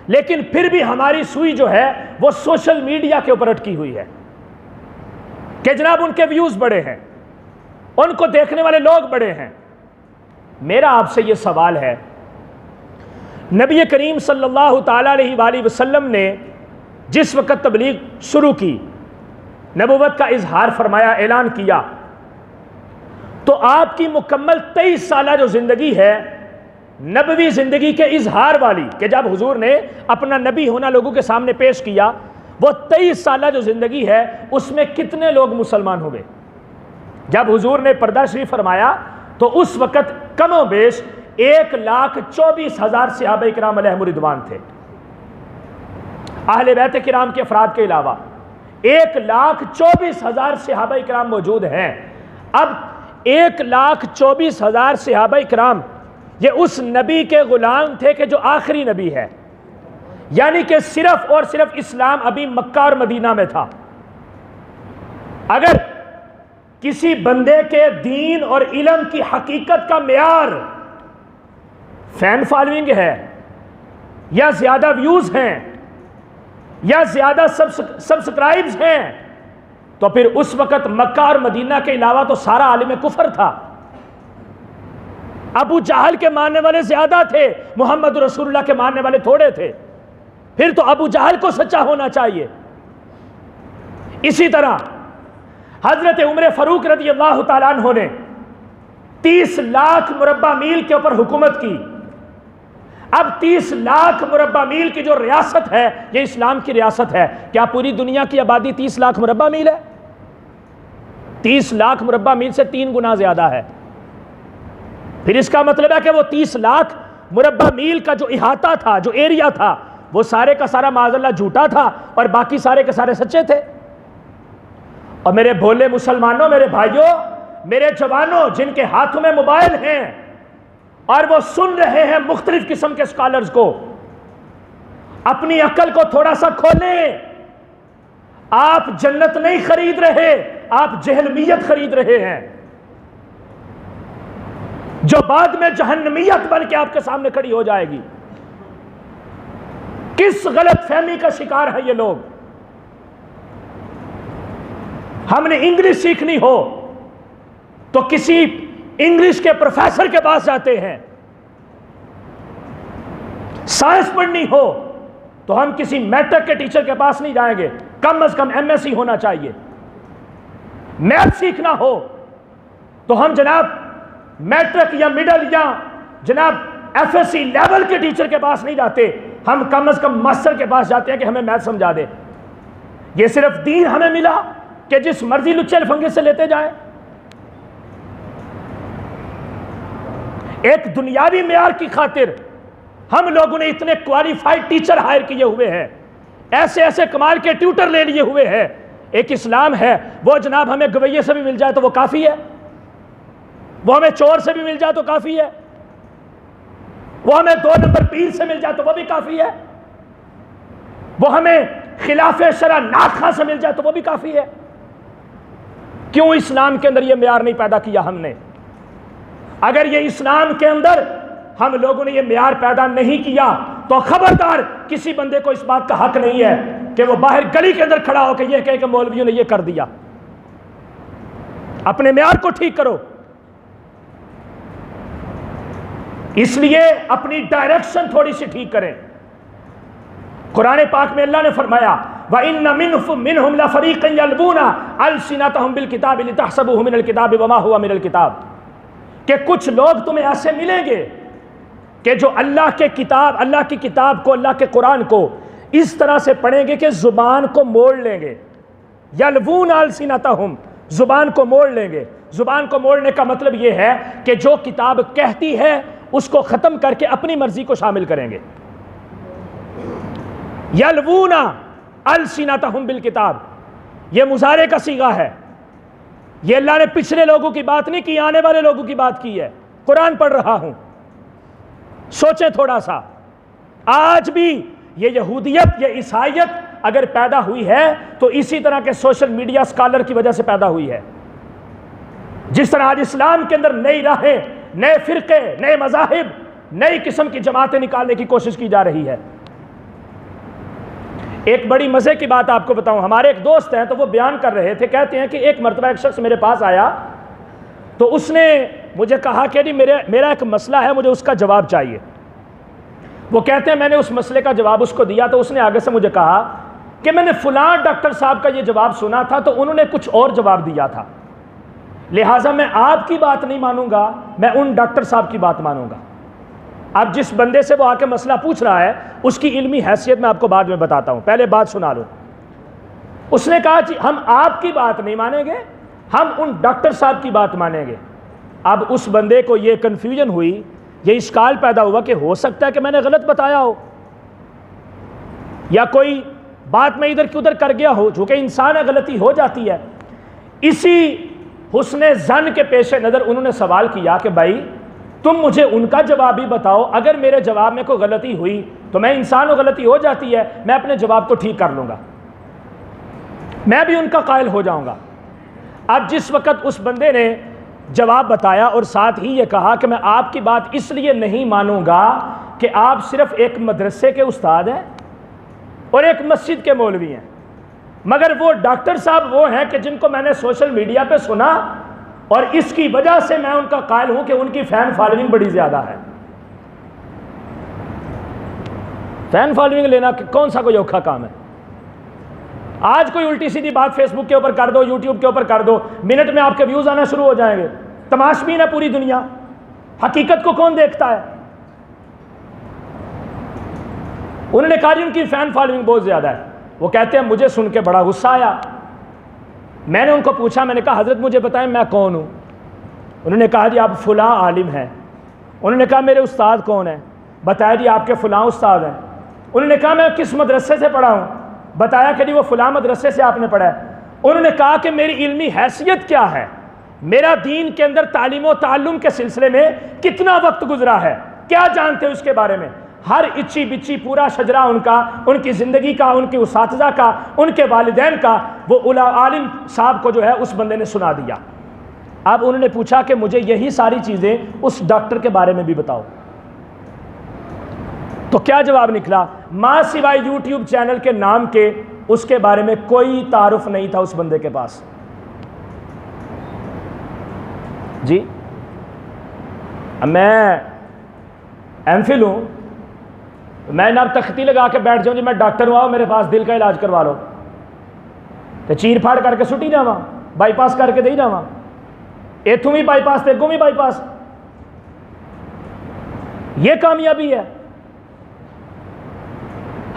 لیکن پھر بھی ہماری سوئی جو ہے وہ سوشل میڈیا کے اوپر اٹکی ہوئی ہے کہ جناب ان کے ویوز بڑے ہیں، ان کو دیکھنے والے لوگ بڑے ہیں. میرا آپ سے یہ سوال ہے، نبی کریم صلی اللہ تعالیٰ علیہ وآلہ وسلم نے جس وقت تبلیغ شروع کی، نبوت کا اظہار فرمایا، اعلان کیا، تو آپ کی مکمل 23 سالہ جو زندگی ہے نبوی زندگی کے اظہار والی، کہ جب حضور نے اپنا نبی ہونا لوگوں کے سامنے پیش کیا، وہ 23 سالہ جو زندگی ہے اس میں کتنے لوگ مسلمان ہوئے؟ جب حضور نے پردہ شریف فرمایا تو اس وقت کم و بیش 1,24,000 صحابہ کرام علیہم رضوان تھے، اہل بیت کرام کے افراد کے علاوہ 1,24,000 صحابہ کرام موجود ہیں. اب 1,24,000 صحابہ کرام یہ اس نبی کے غلام تھے کہ جو آخری نبی ہے، یعنی کہ صرف اور صرف اسلام ابھی مکہ اور مدینہ میں تھا. اگر کسی بندے کے دین اور علم کی حقیقت کا معیار فین فالوئنگ ہے، یا زیادہ ویوز ہیں، یا زیادہ سبسکرائبز ہیں، تو پھر اس وقت مکہ اور مدینہ کے علاوہ تو سارا عالم کفر تھا. ابو جہل کے ماننے والے زیادہ تھے، محمد رسول اللہ کے ماننے والے تھوڑے تھے. پھر تو ابو جہل کو سچا ہونا چاہیے. اسی طرح حضرت عمر فاروق رضی اللہ تعالیٰ عنہ نے 30 لاکھ مربع میل کے اوپر حکومت کی. اب 30 لاکھ مربع میل کی جو ریاست ہے یہ اسلام کی ریاست ہے. کیا پوری دنیا کی آبادی 30 لاکھ مربع میل ہے؟ 30 لاکھ مربع میل سے 3 گنا زیادہ ہے. پھر اس کا مطلب ہے کہ وہ 30 لاکھ مربع میل کا جو احاطہ تھا، جو ایریا تھا، وہ سارے کا سارا معاذ اللہ جھوٹا تھا اور باقی سارے کے سارے سچے تھے. اور میرے بھولے مسلمانوں، میرے بھائیوں، میرے جوانوں جن کے ہاتھوں میں موبائل ہیں اور وہ سن رہے ہیں مختلف قسم کے اسکالرز کو، اپنی عقل کو تھوڑا سا کھولیں. آپ جنت نہیں خرید رہے، آپ جہنمیت خرید رہے ہیں، جو بعد میں جہنمیت بن کے آپ کے سامنے کھڑی ہو جائے گی. کس غلط فہمی کا شکار ہے یہ لوگ؟ ہم نے انگلش سیکھنی ہو تو کسی انگلش کے پروفیسر کے پاس جاتے ہیں، سائنس پڑھنی ہو تو ہم کسی میٹرک کے ٹیچر کے پاس نہیں جائیں گے، کم از کم MSc ہونا چاہیے. میتھ سیکھنا ہو تو ہم جناب میٹرک یا مڈل یا جناب FSc لیول کے ٹیچر کے پاس نہیں جاتے، ہم کم از کم ماسٹر کے پاس جاتے ہیں کہ ہمیں میتھ سمجھا دے. یہ صرف دین ہمیں ملا کہ جس مرضی لچے لفنگے سے لیتے جائیں. ایک دنیاوی معیار کی خاطر ہم لوگوں نے اتنے کوالیفائڈ ٹیچر ہائر کیے ہوئے ہیں، ایسے ایسے کمال کے ٹیوٹر لے لیے ہوئے ہیں. ایک اسلام ہے وہ جناب ہمیں گویے سے بھی مل جائے تو وہ کافی ہے، وہ ہمیں چور سے بھی مل جائے تو کافی ہے، وہ ہمیں 2 نمبر پیر سے مل جائے تو وہ بھی کافی ہے، وہ ہمیں خلاف شرع ناخواں سے مل جائے تو وہ بھی کافی ہے. کیوں اسلام کے اندر یہ معیار نہیں پیدا کیا ہم نے؟ اگر یہ اسلام کے اندر ہم لوگوں نے یہ معیار پیدا نہیں کیا تو خبردار کسی بندے کو اس بات کا حق نہیں ہے کہ وہ باہر گلی کے اندر کھڑا ہو کے یہ کہے کہ مولویوں نے یہ کر دیا۔ اپنے معیار کو ٹھیک کرو۔ اس لیے اپنی ڈائریکشن تھوڑی سی ٹھیک کریں۔ قرآن پاک میں اللہ نے فرمایا وَإِنَّ مِنْهُمْ لَفَرِيقًا يَلْوُونَ أَلْسِنَتَهُمْ بِالْكِتَابِ لِتَحْسَبُوهُ مِنَ الْكِتَابِ وَمَا هُوَ مِنَ الْكِتَابِ کہ کچھ لوگ تمہیں ایسے ملیں گے کہ جو اللہ کی کتاب کو، اللہ کے قرآن کو اس طرح سے پڑھیں گے کہ زبان کو موڑ لیں گے۔ یلوون السنتہم، زبان کو موڑ لیں گے۔ زبان کو موڑنے کا مطلب یہ ہے کہ جو کتاب کہتی ہے اس کو ختم کر کے اپنی مرضی کو شامل کریں گے۔ یلوون السنتہم بالکتاب، یہ مضارع کا صیغہ ہے۔ یہ اللہ نے پچھلے لوگوں کی بات نہیں کی، آنے والے لوگوں کی بات کی ہے۔ قرآن پڑھ رہا ہوں، سوچیں تھوڑا سا۔ آج بھی یہ یہودیت، یہ عیسائیت اگر پیدا ہوئی ہے تو اسی طرح کے سوشل میڈیا اسکالر کی وجہ سے پیدا ہوئی ہے۔ جس طرح آج اسلام کے اندر نئی راہیں، نئے فرقے، نئے مذاہب، نئی قسم کی جماعتیں نکالنے کی کوشش کی جا رہی ہے۔ ایک بڑی مزے کی بات آپ کو بتاؤں، ہمارے ایک دوست ہیں تو وہ بیان کر رہے تھے، کہتے ہیں کہ ایک مرتبہ ایک شخص میرے پاس آیا تو اس نے مجھے کہا کہ جی میرا ایک مسئلہ ہے، مجھے اس کا جواب چاہیے۔ وہ کہتے ہیں میں نے اس مسئلے کا جواب اس کو دیا تو اس نے آگے سے مجھے کہا کہ میں نے فلاں ڈاکٹر صاحب کا یہ جواب سنا تھا تو انہوں نے کچھ اور جواب دیا تھا، لہٰذا میں آپ کی بات نہیں مانوں گا، میں ان ڈاکٹر صاحب کی بات مانوں گا۔ اب جس بندے سے وہ آ کے مسئلہ پوچھ رہا ہے اس کی علمی حیثیت میں آپ کو بعد میں بتاتا ہوں، پہلے بات سنا لو۔ اس نے کہا جی ہم آپ کی بات نہیں مانیں گے، ہم ان ڈاکٹر صاحب کی بات مانیں گے۔ اب اس بندے کو یہ کنفیوژن ہوئی، یہ اشکال پیدا ہوا کہ ہو سکتا ہے کہ میں نے غلط بتایا ہو یا کوئی بات میں ادھر کی ادھر کر گیا ہو، چونکہ انسان ہے غلطی ہو جاتی ہے۔ اسی حسن ظن کے پیش نظر انہوں نے سوال کیا کہ بھائی تم مجھے ان کا جواب بھی بتاؤ، اگر میرے جواب میں کوئی غلطی ہوئی تو میں انسان و غلطی ہو جاتی ہے، میں اپنے جواب کو ٹھیک کر لوں گا، میں بھی ان کا قائل ہو جاؤں گا۔ اب جس وقت اس بندے نے جواب بتایا اور ساتھ ہی یہ کہا کہ میں آپ کی بات اس لیے نہیں مانوں گا کہ آپ صرف ایک مدرسے کے استاد ہیں اور ایک مسجد کے مولوی ہیں، مگر وہ ڈاکٹر صاحب وہ ہیں کہ جن کو میں نے سوشل میڈیا پہ سنا اور اس کی وجہ سے میں ان کا قائل ہوں کہ ان کی فین فالوئنگ بڑی زیادہ ہے۔ فین فالوئنگ لینا کون سا کوئی اوکھا کام ہے؟ آج کوئی الٹی سیدھی بات فیس بک کے اوپر کر دو، یوٹیوب کے اوپر کر دو، منٹ میں آپ کے ویوز آنا شروع ہو جائیں گے۔ تماشبین ہے پوری دنیا، حقیقت کو کون دیکھتا ہے؟ انہوں نے کہا ان کی فین فالوئنگ بہت زیادہ ہے۔ وہ کہتے ہیں مجھے سن کے بڑا غصہ آیا، میں نے ان کو پوچھا، میں نے کہا حضرت مجھے بتائیں میں کون ہوں؟ انہوں نے کہا جی آپ فلاں عالم ہیں۔ انہوں نے کہا میرے استاد کون ہیں؟ بتایا جی آپ کے فلاں استاد ہیں۔ انہوں نے کہا میں کس مدرسے سے پڑھا ہوں؟ بتایا کہ جی وہ فلاں مدرسے سے آپ نے پڑھا ہے۔ انہوں نے کہا کہ میری علمی حیثیت کیا ہے، میرا دین کے اندر تعلیم و تعلم کے سلسلے میں کتنا وقت گزرا ہے، کیا جانتے ہیں اس کے بارے میں؟ ہر اچھی بچی پورا شجرہ ان کا، ان کی زندگی کا، ان کی اساتذہ کا، ان کے والدین کا، وہ عالم صاحب کو جو ہے اس بندے نے سنا دیا۔ اب انہوں نے پوچھا کہ مجھے یہی ساری چیزیں اس ڈاکٹر کے بارے میں بھی بتاؤ۔ تو کیا جواب نکلا؟ ماں سوائے یوٹیوب چینل کے نام کے اس کے بارے میں کوئی تعارف نہیں تھا اس بندے کے پاس۔ جی میں ایم فل ہوں، میں نہ تختی لگا کے بیٹھ جاؤں جی میں ڈاکٹر ہوں، آؤ میرے پاس دل کا علاج کروا لو، تو چیر پھاڑ کر کے سٹی جاواں، بائی پاس کر کے دے جاواں، ایتھوں بھی بائی پاس تے اگوں بھی بائی پاس۔ یہ کامیابی ہے؟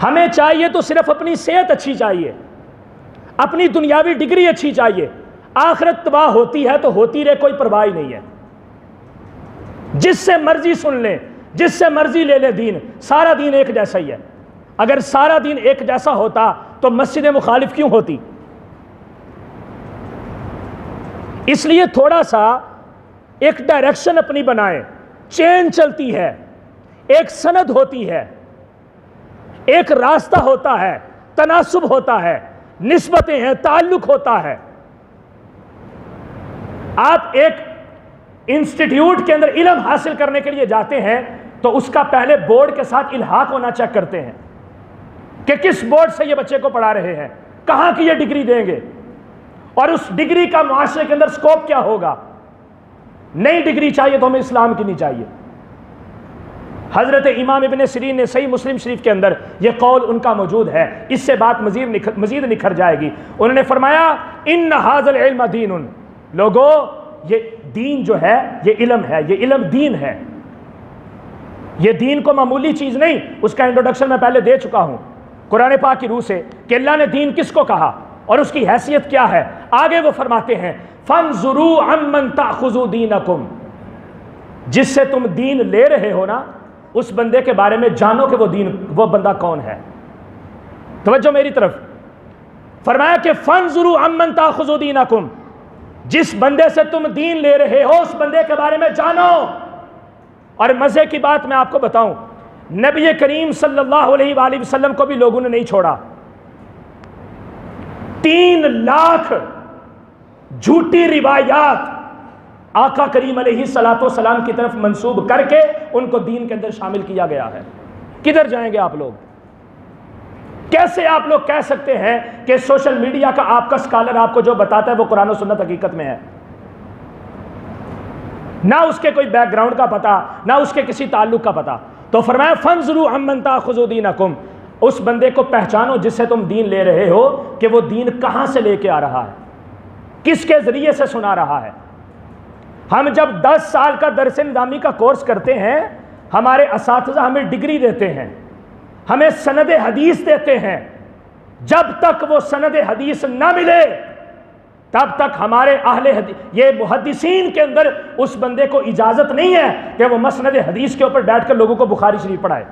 ہمیں چاہیے تو صرف اپنی صحت اچھی چاہیے، اپنی دنیاوی ڈگری اچھی چاہیے، آخرت تباہ ہوتی ہے تو ہوتی رہے، کوئی پرواہ نہیں ہے، جس سے مرضی سن لیں، جس سے مرضی لے لے دین، سارا دین ایک جیسا ہی ہے۔ اگر سارا دین ایک جیسا ہوتا تو مسجد مخالف کیوں ہوتی؟ اس لیے تھوڑا سا ایک ڈائریکشن اپنی بنائیں، چین چلتی ہے، ایک سند ہوتی ہے، ایک راستہ ہوتا ہے، تناسب ہوتا ہے، نسبتیں ہیں، تعلق ہوتا ہے۔ آپ ایک انسٹیٹیوٹ کے اندر علم حاصل کرنے کے لیے جاتے ہیں تو اس کا پہلے بورڈ کے ساتھ الحاق ہونا چیک کرتے ہیں کہ کس بورڈ سے یہ بچے کو پڑھا رہے ہیں، کہاں کی یہ ڈگری دیں گے، اور اس ڈگری کا معاشرے کے اندر سکوپ کیا ہوگا۔ نئی ڈگری چاہیے تو ہمیں اسلام کی نہیں چاہیے۔ حضرت امام ابن سیرین نے صحیح مسلم شریف کے اندر یہ قول ان کا موجود ہے، اس سے بات مزید نکھر جائے گی۔ انہوں نے فرمایا ان ھذا العلم دین، لوگوں یہ دین جو ہے یہ علم ہے، یہ علم دین ہے، یہ دین کو معمولی چیز نہیں۔ اس کا انٹروڈکشن میں پہلے دے چکا ہوں قرآن پاک کی روح سے کہ اللہ نے دین کس کو کہا اور اس کی حیثیت کیا ہے۔ آگے وہ فرماتے ہیں فانظروا عمن تاخذوا دینکم، جس سے تم دین لے رہے ہو نا اس بندے کے بارے میں جانو کہ وہ بندہ کون ہے۔ توجہ میری طرف، فرمایا کہ فانظروا عمن تاخذوا دینکم، جس بندے سے تم دین لے رہے ہو اس بندے کے بارے میں جانو۔ اور مزے کی بات میں آپ کو بتاؤں، نبی کریم صلی اللہ علیہ وآلہ وسلم کو بھی لوگوں نے نہیں چھوڑا۔ 3 لاکھ جھوٹی روایات آقا کریم علیہ الصلوۃ والسلام کی طرف منسوب کر کے ان کو دین کے اندر شامل کیا گیا ہے۔ کدھر جائیں گے آپ لوگ؟ کیسے آپ لوگ کہہ سکتے ہیں کہ سوشل میڈیا کا آپ کا اسکالر آپ کو جو بتاتا ہے وہ قرآن و سنت حقیقت میں ہے؟ نہ اس کے کوئی بیک گراؤنڈ کا پتہ، نہ اس کے کسی تعلق کا پتہ۔ تو فرمایا فانظروا عمن تاخذوا دینکم، اس بندے کو پہچانو جس سے تم دین لے رہے ہو کہ وہ دین کہاں سے لے کے آ رہا ہے، کس کے ذریعے سے سنا رہا ہے۔ ہم جب 10 سال کا درس نظامی کا کورس کرتے ہیں، ہمارے اساتذہ ہمیں ڈگری دیتے ہیں، ہمیں سند حدیث دیتے ہیں۔ جب تک وہ سند حدیث نہ ملے تب تک ہمارے اہل حدیث یہ محدثین کے اندر اس بندے کو اجازت نہیں ہے کہ وہ مسند حدیث کے اوپر بیٹھ کر لوگوں کو بخاری شریف پڑھائے،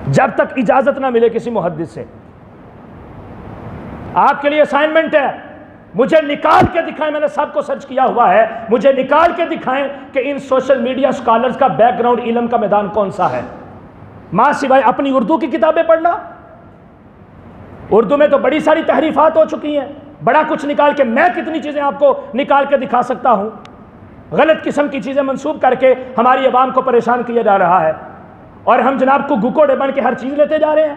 جب تک اجازت نہ ملے کسی محدث سے۔ آپ کے لیے اسائنمنٹ ہے، مجھے نکال کے دکھائیں، میں نے سب کو سرچ کیا ہوا ہے، مجھے نکال کے دکھائیں کہ ان سوشل میڈیا سکالرز کا بیک گراؤنڈ علم کا میدان کون سا ہے، ماں سوائے اپنی اردو کی کتابیں پڑھنا۔ اردو میں تو بڑی ساری تحریفات ہو چکی ہیں، بڑا کچھ نکال کے، میں کتنی چیزیں آپ کو نکال کے دکھا سکتا ہوں۔ غلط قسم کی چیزیں منسوب کر کے ہماری عوام کو پریشان کیا جا رہا ہے، اور ہم جناب کو گکوڑے بن کے ہر چیز لیتے جا رہے ہیں۔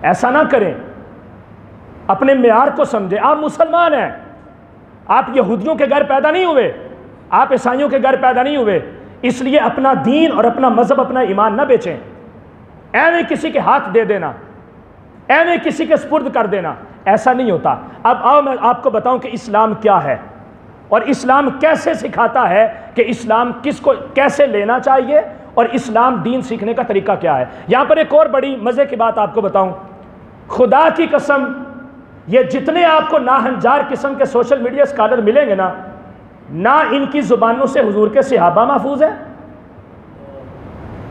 ایسا نہ کریں، اپنے معیار کو سمجھیں۔ آپ مسلمان ہیں، آپ یہودیوں کے گھر پیدا نہیں ہوئے، آپ عیسائیوں کے گھر پیدا نہیں ہوئے، اس لیے اپنا دین اور اپنا مذہب، اپنا ایمان نہ بیچیں، ایویں کسی کے ہاتھ دے دینا، ایویں کسی کے سپرد کر دینا، ایسا نہیں ہوتا۔ اب آؤ میں آپ کو بتاؤں کہ اسلام کیا ہے اور اسلام کیسے سکھاتا ہے کہ اسلام کس کو کیسے لینا چاہیے اور اسلام دین سیکھنے کا طریقہ کیا ہے۔ یہاں پر ایک اور بڑی مزے کی بات آپ کو بتاؤں، خدا کی قسم یہ جتنے آپ کو ناہنجار قسم کے سوشل میڈیا اسکالر ملیں گے نا، نہ ان کی زبانوں سے حضور کے صحابہ محفوظ ہیں،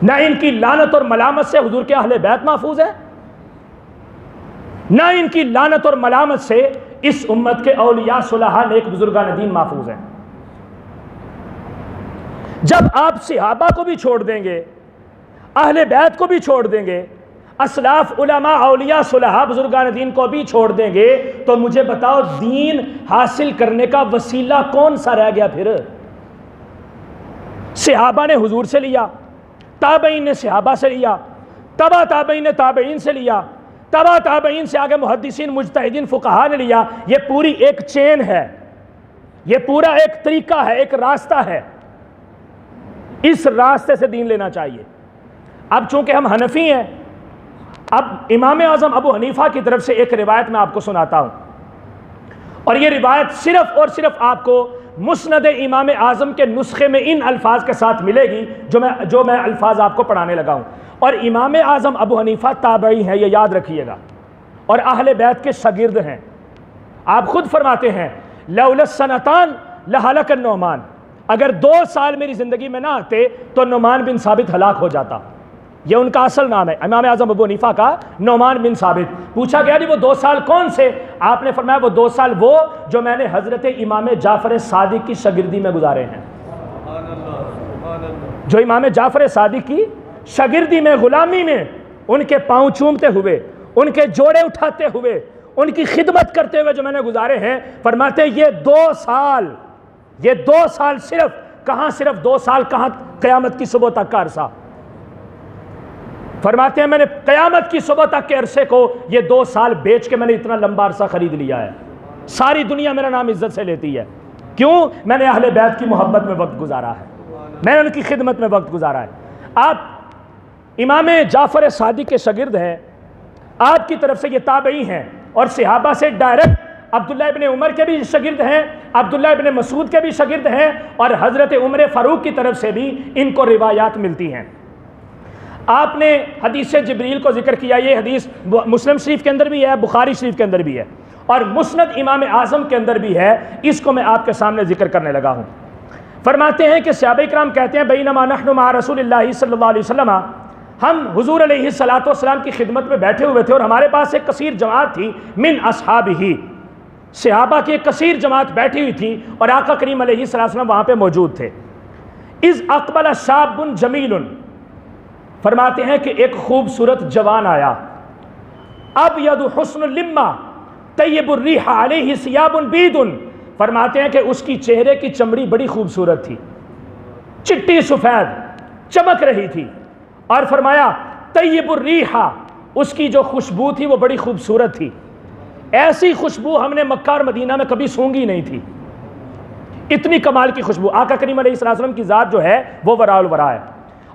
نہ ان کی لعنت اور ملامت سے حضور کے اہل بیت محفوظ ہیں، نہ ان کی لعنت اور ملامت سے اس امت کے اولیاء صلحاء نیک بزرگان دین محفوظ ہیں۔ جب آپ صحابہ کو بھی چھوڑ دیں گے، اہل بیت کو بھی چھوڑ دیں گے، اسلاف علماء اولیاء صلحاء بزرگان دین کو بھی چھوڑ دیں گے، تو مجھے بتاؤ دین حاصل کرنے کا وسیلہ کون سا رہ گیا پھر؟ صحابہ نے حضور سے لیا، تابعین نے صحابہ سے لیا، تبع تابعین نے تابعین سے لیا، تبع تابعین سے آگے محدثین مجتہدین فقہاء نے لیا۔ یہ پوری ایک چین ہے، یہ پورا ایک طریقہ ہے، ایک راستہ ہے، اس راستے سے دین لینا چاہیے۔ اب چونکہ ہم حنفی ہیں، اب امام اعظم ابو حنیفہ کی طرف سے ایک روایت میں آپ کو سناتا ہوں، اور یہ روایت صرف اور صرف آپ کو مسند امام اعظم کے نسخے میں ان الفاظ کے ساتھ ملے گی جو میں الفاظ آپ کو پڑھانے لگا ہوں۔ اور امام اعظم ابو حنیفہ تابعی ہیں، یہ یاد رکھیے گا، اور اہل بیت کے شاگرد ہیں۔ آپ خود فرماتے ہیں لولا السنتان لہلک النعمان، اگر 2 سال میری زندگی میں نہ آتے تو نعمان بن ثابت ہلاک ہو جاتا۔ یہ ان کا اصل نام ہے، امام اعظم ابو حنیفہ کا نعمان بن ثابت۔ پوچھا گیا جی وہ 2 سال کون سے؟ آپ نے فرمایا وہ 2 سال وہ جو میں نے حضرت امام جعفر صادق کی شاگردی میں گزارے ہیں، جو امام جعفر صادق کی شاگردی میں، غلامی میں، ان کے پاؤں چومتے ہوئے، ان کے جوڑے اٹھاتے ہوئے، ان کی خدمت کرتے ہوئے جو میں نے گزارے ہیں، فرماتے ہیں یہ 2 سال صرف 2 سال کہاں قیامت کی صبح تک کا عرصہ. فرماتے ہیں میں نے قیامت کی صبح تک کے عرصے کو یہ 2 سال بیچ کے میں نے اتنا لمبا عرصہ خرید لیا ہے. ساری دنیا میرا نام عزت سے لیتی ہے. کیوں؟ میں نے اہل بیت کی محبت میں وقت گزارا ہے، میں نے ان کی خدمت میں وقت گزارا ہے. آپ امام جعفر صادق کے شاگرد ہیں، آپ کی طرف سے یہ تابعی ہیں، اور صحابہ سے ڈائریکٹ عبداللہ ابن عمر کے بھی شاگرد ہیں، عبداللہ ابن مسعود کے بھی شاگرد ہیں، اور حضرت عمر فاروق کی طرف سے بھی ان کو روایات ملتی ہیں. آپ نے حدیث جبریل کو ذکر کیا، یہ حدیث مسلم شریف کے اندر بھی ہے، بخاری شریف کے اندر بھی ہے، اور مسند امام اعظم کے اندر بھی ہے. اس کو میں آپ کے سامنے ذکر کرنے لگا ہوں. فرماتے ہیں کہ صحابہ کرام کہتے ہیں بینما نحن مع رسول اللہ صلی اللہ علیہ وسلم، ہم حضور علیہ الصلوۃ والسلام کی خدمت میں بیٹھے ہوئے تھے، اور ہمارے پاس ایک کثیر جماعت تھی من اصحابہ، صحابہ کی ایک کثیر جماعت بیٹھی ہوئی تھی، اور آقا کریم علیہ الصلوۃ والسلام وہاں پہ موجود تھے. اذ اقبل شاب جمیل، فرماتے ہیں کہ ایک خوبصورت جوان آیا، ابیض حسن اللمہ طیب الریح علیہ ثیاب بید، فرماتے ہیں کہ اس کی چہرے کی چمڑی بڑی خوبصورت تھی، چٹی سفید چمک رہی تھی، اور فرمایا طیب الریح، اس کی جو خوشبو تھی وہ بڑی خوبصورت تھی. ایسی خوشبو ہم نے مکہ اور مدینہ میں کبھی سونگی نہیں تھی، اتنی کمال کی خوشبو. آقا کریم علیہ السلام کی ذات جو ہے وہ وراء الورا ہے،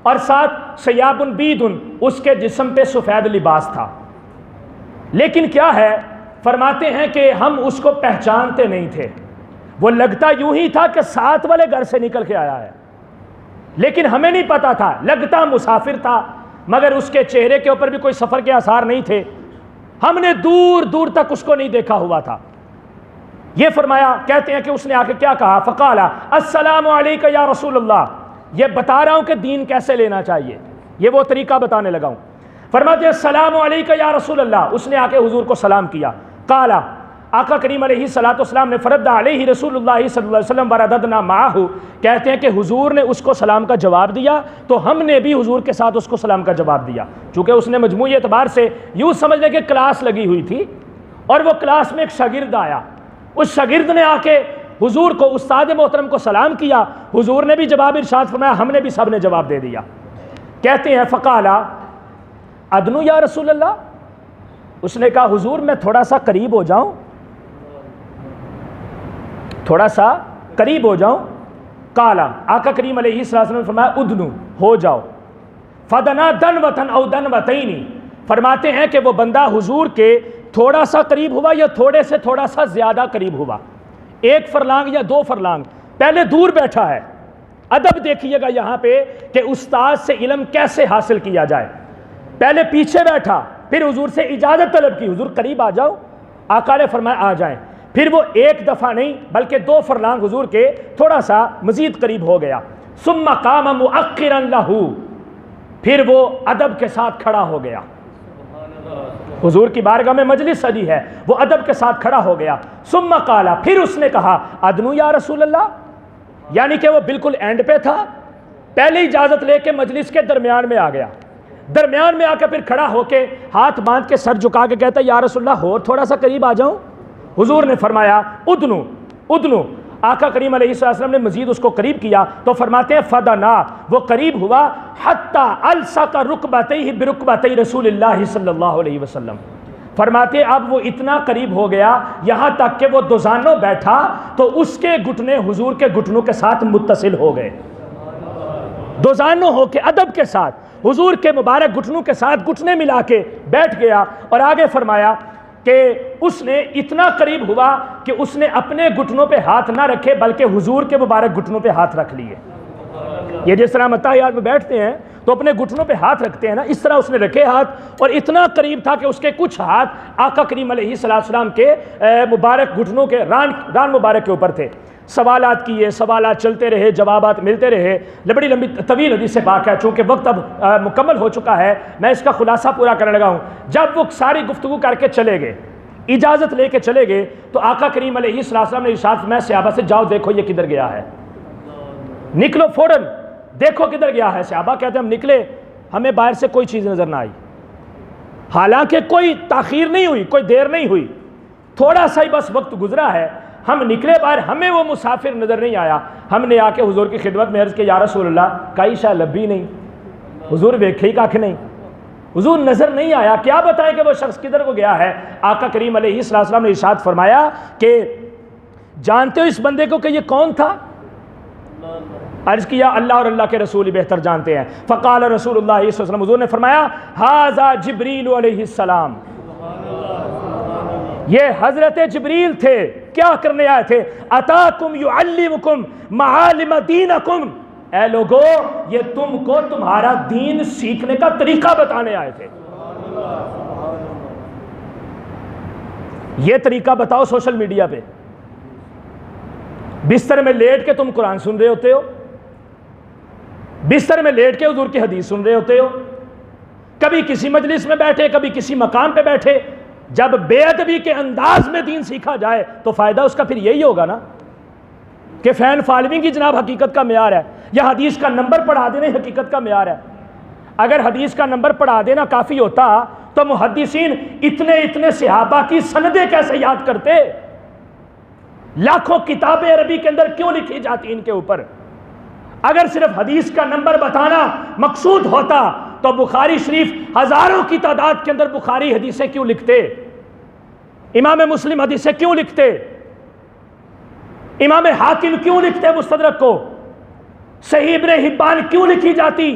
اور ساتھ ثیاب بید، اس کے جسم پہ سفید لباس تھا. لیکن کیا ہے، فرماتے ہیں کہ ہم اس کو پہچانتے نہیں تھے. وہ لگتا یوں ہی تھا کہ ساتھ والے گھر سے نکل کے آیا ہے، لیکن ہمیں نہیں پتا تھا. لگتا مسافر تھا، مگر اس کے چہرے کے اوپر بھی کوئی سفر کے آثار نہیں تھے. ہم نے دور دور تک اس کو نہیں دیکھا ہوا تھا. یہ فرمایا، کہتے ہیں کہ اس نے آ کے کیا کہا، فقال السلام علیک یا رسول اللہ. یہ بتا رہا ہوں کہ دین کیسے لینا چاہیے، یہ وہ طریقہ بتانے لگا ہوں. فرماتے ہیں السلام علیک یا رسول اللہ. اس نے آ کے حضور کو سلام کیا. قال، آقا کریم علیہ الصلوۃ والسلام نے فرد علیہ رسول اللہ صلی اللہ علیہ وسلم ورددنا معہ، کہتے ہیں کہ حضور نے اس کو سلام کا جواب دیا، تو ہم نے بھی حضور کے ساتھ اس کو سلام کا جواب دیا. چونکہ اس نے مجموعی اعتبار سے یوں سمجھ لیں کہ کلاس لگی ہوئی تھی، اور وہ کلاس میں ایک شاگرد آیا، اس شاگرد نے آ کے حضور کو، استاد محترم کو سلام کیا. حضور نے بھی جواب ارشاد فرمایا، ہم نے بھی سب نے جواب دے دیا. کہتے ہیں فقال ادنو یا رسول اللہ. اس نے کہا حضور میں تھوڑا سا قریب ہو جاؤں، تھوڑا سا قریب ہو جاؤں. قال، آقا کریم علیہ السلام نے فرمایا ادنو، ہو جاؤ. فدنا دنوتن او دنوتین، فرماتے ہیں کہ وہ بندہ حضور کے تھوڑا سا قریب ہوا یا تھوڑے سے تھوڑا سا زیادہ قریب ہوا، 1 فرلانگ یا 2 فرلانگ. پہلے دور بیٹھا ہے. ادب دیکھیے گا یہاں پہ کہ استاد سے علم کیسے حاصل کیا جائے. پہلے پیچھے بیٹھا، پھر حضور سے اجازت طلب کی، حضور قریب آ جاؤ. آقا نے فرمایا آ جائیں. پھر وہ 1 دفعہ نہیں بلکہ 2 فرلانگ حضور کے تھوڑا سا مزید قریب ہو گیا. ثم قام مؤخرا له، پھر وہ ادب کے ساتھ کھڑا ہو گیا. حضور کی بارگاہ میں مجلس سجی ہے، وہ ادب کے ساتھ کھڑا ہو گیا. ثم قال، پھر اس نے کہا ادنو یا رسول اللہ، یعنی کہ وہ بالکل اینڈ پہ تھا، پہلے اجازت لے کے مجلس کے درمیان میں آ گیا. درمیان میں آ کے پھر کھڑا ہو کے ہاتھ باندھ کے سر جھکا کے کہتا ہے یا رسول اللہ اور تھوڑا سا قریب آ جاؤں. حضور نے فرمایا ادنو ادنو. آقا کریم علیہ السلام نے مزید اس کو قریب کیا تو فرماتے ہیں فدنا، وہ قریب ہوا حتی الصق رکبتیہ برکبتی رسول اللہ صلی اللہ علیہ وسلم. فرماتے ہیں اب وہ اتنا قریب ہو گیا یہاں تک کہ وہ دوزانوں بیٹھا تو اس کے گھٹنے حضور کے گھٹنوں کے ساتھ متصل ہو گئے. دوزانوں ہو کے ادب کے ساتھ حضور کے مبارک گھٹنوں کے ساتھ گھٹنے ملا کے بیٹھ گیا. اور آگے فرمایا کہ اس نے اتنا قریب ہوا کہ اس نے اپنے گھٹنوں پہ ہاتھ نہ رکھے بلکہ حضور کے مبارک گھٹنوں پہ ہاتھ رکھ لیے. یہ جس طرح اتحیات میں بیٹھتے ہیں تو اپنے گھٹنوں پہ ہاتھ رکھتے ہیں نا، اس طرح اس نے رکھے ہاتھ، اور اتنا قریب تھا کہ اس کے کچھ ہاتھ آقا کریم علیہ السلام کے مبارک گھٹنوں کے ران مبارک کے اوپر تھے. سوالات کیے، سوالات چلتے رہے، جوابات ملتے رہے. بڑی لمبی طویل حدیث سے پاک ہے، چونکہ وقت اب مکمل ہو چکا ہے، میں اس کا خلاصہ پورا کرنے لگا ہوں. جب وہ ساری گفتگو کر کے چلے گئے، اجازت لے کے چلے گئے، تو آقا کریم علیہ السلام نے ارشاد میں صحابہ سے جاؤ دیکھو یہ کدھر گیا ہے، نکلو فوراً دیکھو کدھر گیا ہے. صحابہ کہتے ہیں ہم نکلے، ہمیں باہر سے کوئی چیز نظر نہ آئی، حالانکہ کوئی تاخیر نہیں ہوئی، کوئی دیر نہیں ہوئی. تھوڑا سا ہی بس وقت گزرا ہے، ہم نکلے باہر، ہمیں وہ مسافر نظر نہیں آیا، ہم نے آ کے حضور کی خدمت میں عرض کہ یا رسول اللہ کئی شاہ لبی نہیں، حضور ویکھے ہی کاکھ نہیں، حضور نظر نہیں آیا، کیا بتائیں کہ وہ شخص کدھر کو گیا ہے؟ آقا کریم علیہ السلام نے ارشاد فرمایا کہ جانتے ہو اس بندے کو کہ یہ کون تھا؟ عرض کیا اللہ اور اللہ کے رسول ہی بہتر جانتے ہیں۔ فقال رسول اللہ صلی اللہ علیہ وسلم، حضور نے فرمایا ھذا جبریل علیہ السلام، یہ حضرت جبریل تھے، کیا کرنے آئے تھے؟ اتاکم یعلمکم معالم دینکم، اے لوگو یہ تم کو تمہارا دین سیکھنے کا طریقہ بتانے آئے تھے۔ یہ طریقہ بتاؤ سوشل میڈیا پہ، بستر میں لیٹ کے تم قرآن سن رہے ہوتے ہو، بستر میں لیٹ کے حضور کی حدیث سن رہے ہوتے ہو، کبھی کسی مجلس میں بیٹھے، کبھی کسی مقام پہ بیٹھے، جب بے ادبی کے انداز میں دین سیکھا جائے تو فائدہ اس کا پھر یہی ہوگا نا کہ فین فالوئنگ کی جناب حقیقت کا معیار ہے، یا حدیث کا نمبر پڑھا دینا حقیقت کا معیار ہے۔ اگر حدیث کا نمبر پڑھا دینا کافی ہوتا تو محدثین اتنے صحابہ کی سندیں کیسے یاد کرتے؟ لاکھوں کتابیں عربی کے اندر کیوں لکھی جاتی ان کے اوپر؟ اگر صرف حدیث کا نمبر بتانا مقصود ہوتا تو بخاری شریف ہزاروں کی تعداد کے اندر بخاری حدیثیں کیوں لکھتے؟ امام مسلم حدیثیں کیوں لکھتے؟ امام حاکم کیوں لکھتے مستدرک کو؟ صحیح ابن حبان کیوں لکھی جاتی؟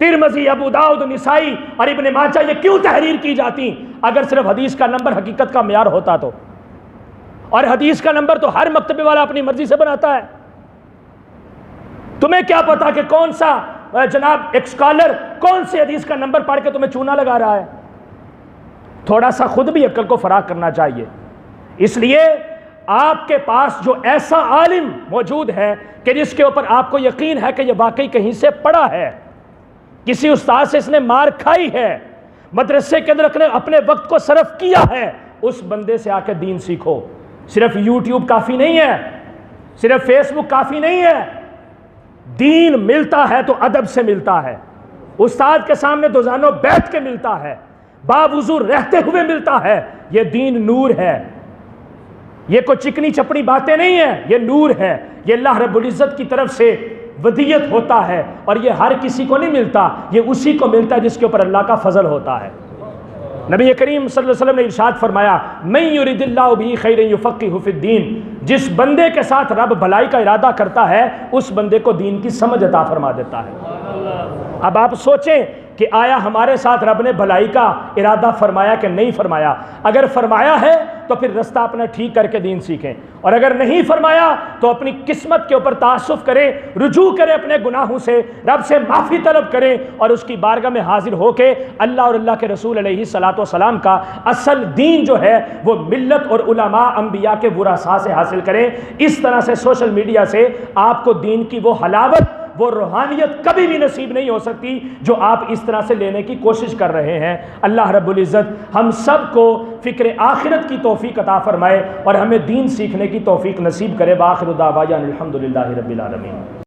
ترمذی، ابو داؤد، نسائی اور ابن ماجہ یہ کیوں تحریر کی جاتی؟ اگر صرف حدیث کا نمبر حقیقت کا معیار ہوتا تو، اور حدیث کا نمبر تو ہر مکتبے والا اپنی مرضی سے بناتا ہے۔ تمہیں کیا پتا کہ کون سا جناب ایک اسکالر کون سی حدیث کا نمبر پڑھ کے تمہیں چونا لگا رہا ہے؟ تھوڑا سا خود بھی عقل کو فراغ کرنا چاہیے۔ اس لیے آپ کے پاس جو ایسا عالم موجود ہے کہ جس کے اوپر آپ کو یقین ہے کہ یہ واقعی کہیں سے پڑھا ہے، کسی استاد سے اس نے مار کھائی ہے، مدرسے کے اندر اپنے وقت کو صرف کیا ہے، اس بندے سے آ کے دین سیکھو۔ صرف یوٹیوب کافی نہیں ہے، صرف فیس بک کافی نہیں ہے، دین ملتا ہے تو ادب سے ملتا ہے، استاد کے سامنے دوزانوں بیٹھ کے ملتا ہے، باوضو رہتے ہوئے ملتا ہے۔ یہ دین نور ہے، یہ کوئی چکنی چپڑی باتیں نہیں ہیں، یہ نور ہے، یہ اللہ رب العزت کی طرف سے ودیت ہوتا ہے، اور یہ ہر کسی کو نہیں ملتا، یہ اسی کو ملتا ہے جس کے اوپر اللہ کا فضل ہوتا ہے۔ نبی کریم صلی اللہ علیہ وسلم نے ارشاد فرمایا من یرید اللہ بہ خیرا یفقہہ فی الدین، جس بندے کے ساتھ رب بھلائی کا ارادہ کرتا ہے اس بندے کو دین کی سمجھ عطا فرما دیتا ہے۔ اب آپ سوچیں کہ آیا ہمارے ساتھ رب نے بھلائی کا ارادہ فرمایا کہ نہیں فرمایا؟ اگر فرمایا ہے تو پھر رستہ اپنا ٹھیک کر کے دین سیکھیں، اور اگر نہیں فرمایا تو اپنی قسمت کے اوپر تعاسف کریں، رجوع کریں اپنے گناہوں سے، رب سے معافی طلب کریں، اور اس کی بارگاہ میں حاضر ہو کے اللہ اور اللہ کے رسول علیہ الصلوۃ والسلام کا اصل دین جو ہے وہ ملت اور علماء انبیاء کے ورثاء سے حاصل کریں۔ اس طرح سے سوشل میڈیا سے آپ کو دین کی وہ حلاوت، وہ روحانیت کبھی بھی نصیب نہیں ہو سکتی جو آپ اس طرح سے لینے کی کوشش کر رہے ہیں۔ اللہ رب العزت ہم سب کو فکر آخرت کی توفیق عطا فرمائے اور ہمیں دین سیکھنے کی توفیق نصیب کرے۔ وآخر دعوانا الحمدللہ رب العالمین۔